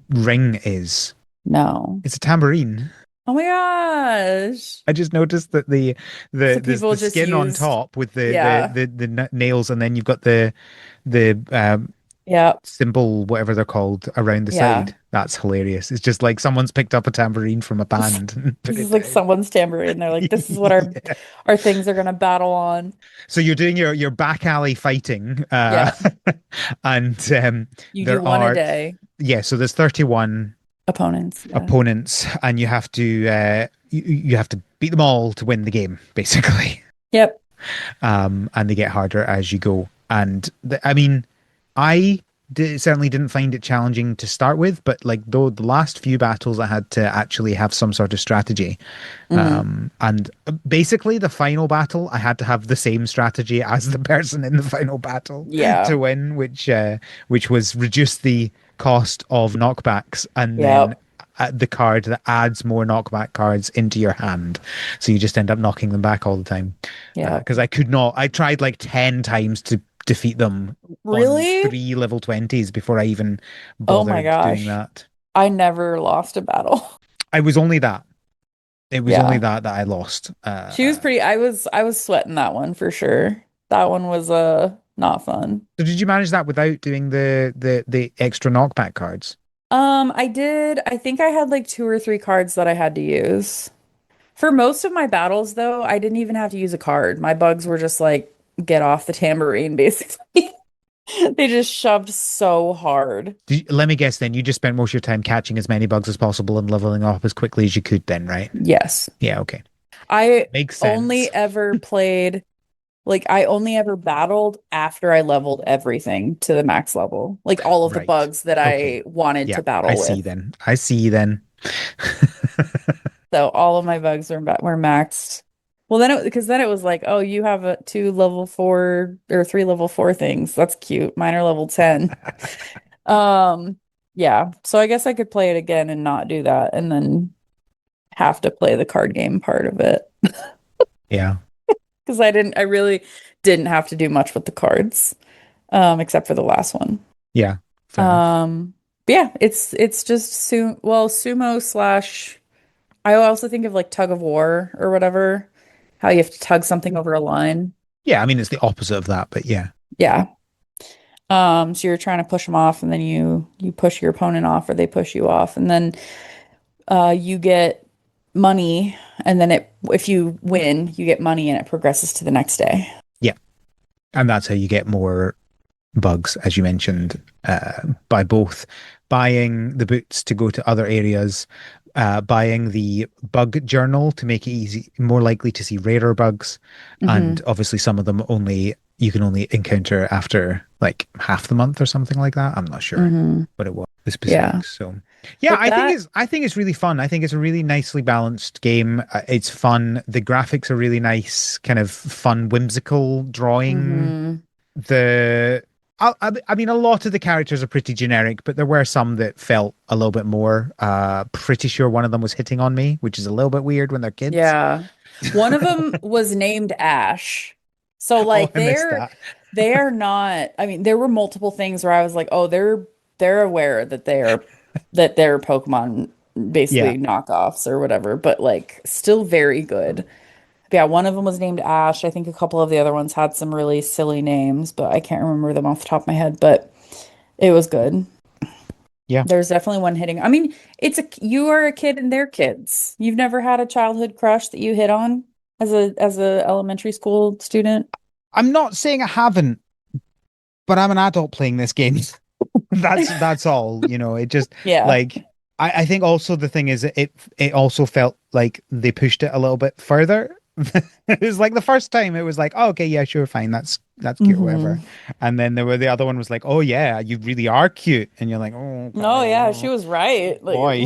ring is? No. It's a tambourine. Oh my gosh. I just noticed that So the people just skin on used, top with yeah. the nails, and then you've got the Yeah. symbol, whatever they're called, around the Yeah. side. That's hilarious. It's just like someone's picked up a tambourine from a band and put This is it like down. someone's tambourine. They're like, this is what Yeah. our things are gonna battle on. So you're doing your back alley fighting, Yeah. and You do there one a are, day. yeah. So there's 31 Opponents. Yeah. opponents, and you have to you have to beat them all to win the game, basically. Yep. And they get harder as you go. And I mean, I certainly didn't find it challenging to start with, but like though the last few battles, I had to actually have some sort of strategy. Hmm. And basically, the final battle, I had to have the same strategy as the person in the final battle to Yeah. win, which was reduce the cost of knockbacks and then Yep. the card that adds more knockback cards into your hand. So you just end up knocking them back all the time. Yep. Because I could not, I tried like 10 times to defeat them on Really? three level 20s before I even Oh my bothered doing gosh. that. I never lost a battle. I was only that. It was only Yeah. that I lost. She was pretty I was sweating that one for sure. That one was not fun. So did you manage that without doing the extra knockback cards? I did. I think I had like two or three cards that I had to use. For most of my battles though, I didn't even have to use a card. My bugs were just like get off the tambourine basically. They just shoved so hard. Let me guess then, you just spent most of your time catching as many bugs as possible and leveling up as quickly as you could then, right? Yes. Yeah, okay. I Makes sense. only ever played Like I only ever battled after I leveled everything to the max level. Like all of the Right. bugs that Okay. I wanted Yeah, to I battle see with. then. I see then. So all of my bugs were maxed. Well, then because then it was like, oh, you have two level 4 or three level 4 things. That's cute. Mine are level 10. Um, yeah. So I guess I could play it again and not do that and then have to play the card game part of it. Yeah. Because I really didn't have to do much with the cards, except for the last one. Yeah. Fair enough. Um, but yeah, it's just sumo slash. I also think of like tug of war or whatever, how you have to tug something over a line. Yeah, I mean it's the opposite of that, but yeah. Yeah. So you're trying to push them off, and then you push your opponent off, or they push you off, and then you get money, and then it if you win, you get money, and it progresses to the next day. Yeah. And that's how you get more bugs, as you mentioned, by both buying the boots to go to other areas, buying the bug journal to make it easy, more likely to see rarer bugs, and Hmm. obviously some of them only you can only encounter after like half the month or something like that. I'm not sure Hmm. what it was, the Yeah. specifics. So yeah, But that, I think it's really fun. I think it's a really nicely balanced game. It's fun. The graphics are really nice, kind of fun, whimsical drawing. hmm. The I mean, a lot of the characters are pretty generic, but there were some that felt a little bit more. Pretty sure one of them was hitting on me, which is a little bit weird when they're kids. Yeah. One of them was named Ash. So Oh, like I missed that. they're not, I mean, there were multiple things where I was like, "Oh, they're aware that they're Pokemon Yeah, basically knockoffs or whatever, but like still very good." Yeah, one of them was named Ash. I think a couple of the other ones had some really silly names, but I can't remember them off the top of my head, but it was good. Yeah. There's definitely one hitting. I mean, you are a kid and they're kids. You've never had a childhood crush that you hit on as a elementary school student? I'm not saying I haven't, but I'm an adult playing this game. That's all, it just Yeah. like I think also the thing is it also felt like they pushed it a little bit further. It was like the first time it was like, oh, okay, yeah, sure, fine, that's cute, whatever. hmm And then there were the other one was like, oh yeah, you really are cute. And you're like, oh, No, yeah, she okay, was right. Like, boy.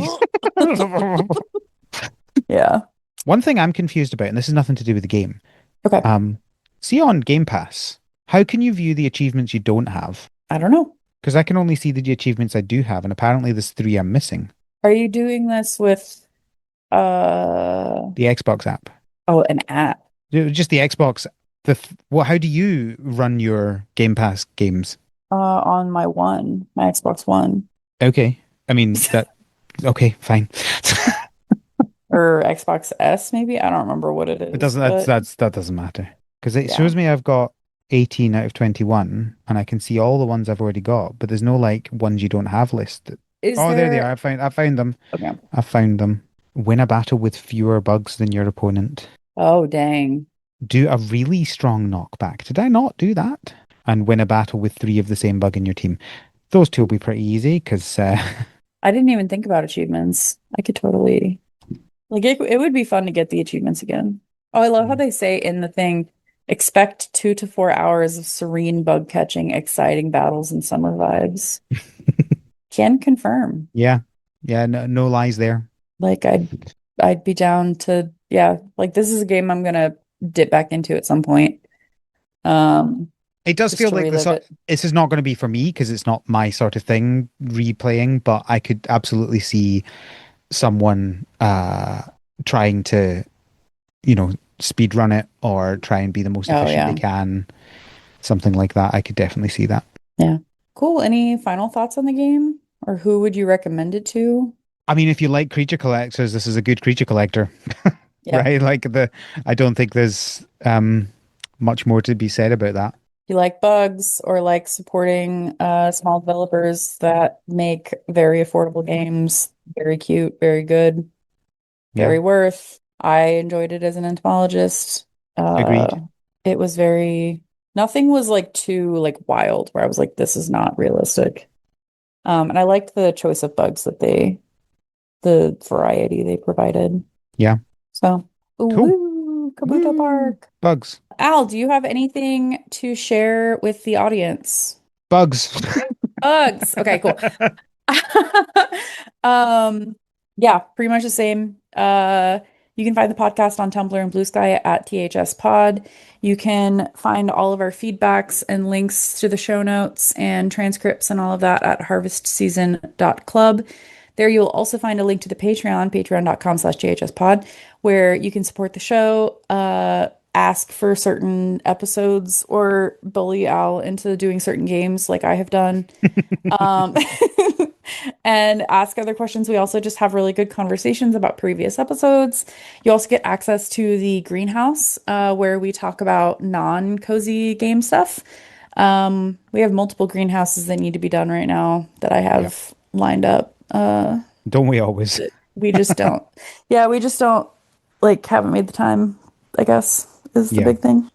yeah. One thing I'm confused about, and this has nothing to do with the game. Okay. Um, see on Game Pass, how can you view the achievements you don't have? I don't know. Because I can only see the achievements I do have, and apparently there's three I'm missing. Are you doing this with uh The Xbox app. oh, an app? Just the Xbox. Well, how do you run your Game Pass games? On my Xbox One Okay. I mean that okay, fine. or Xbox S maybe. I don't remember what it It is, doesn't but that doesn't matter. Because it yeah. shows me I've got 18 out of 21 and I can see all the ones I've already got, but there's no like ones you don't have listed. Is Oh, there they are. there I found them. okay. I found them. Win a battle with fewer bugs than your opponent. Oh, dang. Do a really strong knockback. Did I not do that? And win a battle with three of the same bug in your team. Those two will be pretty easy because I didn't even think about achievements. I could totally like it would be fun to get the achievements again. Oh, I love how they say in the thing, expect 2 to 4 hours of serene bug catching, exciting battles and summer vibes. Can confirm. yeah, yeah, no, no lies there. Like I'd be down to yeah, like this is a game I'm gonna dip back into at some point. Um, It does just feel to like relive it. this is not going to be for me because it's not my sort of thing replaying, but I could absolutely see someone trying to, speed run it or try and be the most Oh efficient they yeah. can. Something like that. I could definitely see that. Yeah. Cool. Any final thoughts on the game? Or who would you recommend it to? I mean, if you like creature collectors, this is a good creature collector, Yeah. right? I don't think there's much more to be said about that. You like bugs or like supporting small developers that make very affordable games, very cute, very good, Yeah, very worth. I enjoyed it as an entomologist. agreed. It was very, nothing was like too like wild where I was like, this is not realistic. And I liked the choice of bugs the variety they provided. Yeah, So, cool. woo, Kabuto Woo! Park. Bugs. Al, do you have anything to share with the audience? Bugs. Bugs. Okay, cool. Um, yeah, pretty much the same. You can find the podcast on Tumblr and Blue Sky at THS Pod. You can find all of our feedbacks and links to the show notes and transcripts and all of that at harvestseason.club. There you'll also find a link to the Patreon, patreon.com/JHSpod, where you can support the show, ask for certain episodes, or bully Al into doing certain games like I have done. Um, and ask other questions. We also just have really good conversations about previous episodes. You also get access to the greenhouse, where we talk about non-cozy game stuff. We have multiple greenhouses that need to be done right now that I Yep. have lined up. Don't we always? We just don't. Yeah, we just don't like haven't made the time, I guess, is the Yeah. big thing.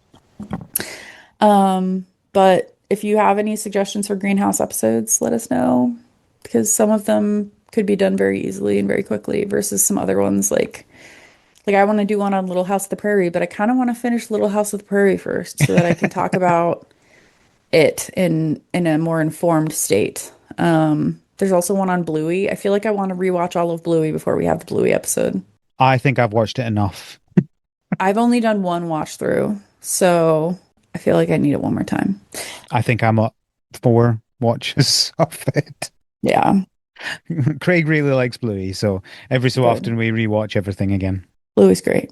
But if you have any suggestions for greenhouse episodes, let us know because some of them could be done very easily and very quickly versus some other ones like I want to do one on Little House of the Prairie, but I kind of want to finish Little House of the Prairie first so that I can talk about it in a more informed state. There's also one on Bluey. I feel like I want to rewatch all of Bluey before we have the Bluey episode. I think I've watched it enough. I've only done one watch through, so I feel like I need it one more time. I think I'm up 4 watches of it. Yeah, Craig really likes Bluey, so every so good. often we rewatch everything again. Bluey's great.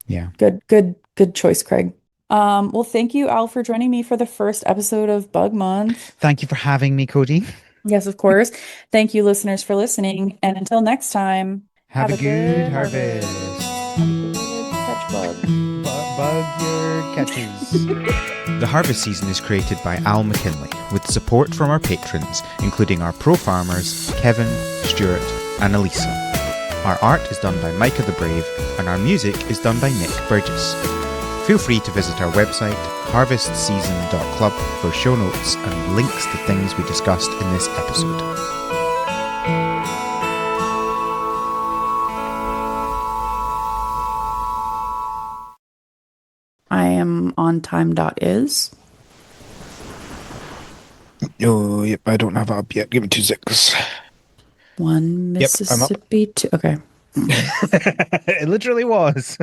Yeah. Good choice, Craig. Well, thank you, Al, for joining me for the first episode of Bug Month. Thank you for having me, Cody. Yes, of course. Thank you, listeners, for listening. And until next time, Have have a a good good harvest. harvest. Have a good catch bug. Bye. catches. The harvest season is created by Al McKinley, with support from our patrons, including our pro farmers, Kevin, Stuart, and Elisa. Our art is done by Micah the Brave, and our music is done by Nick Burgess. Feel free to visit our website, harvestseason.club, for show notes and links to things we discussed in this episode. I am on time.is. Oh, yep, I don't have it up yet. Give me 2 seconds. One Yep, I'm up. Mississippi, two. Okay. It literally was.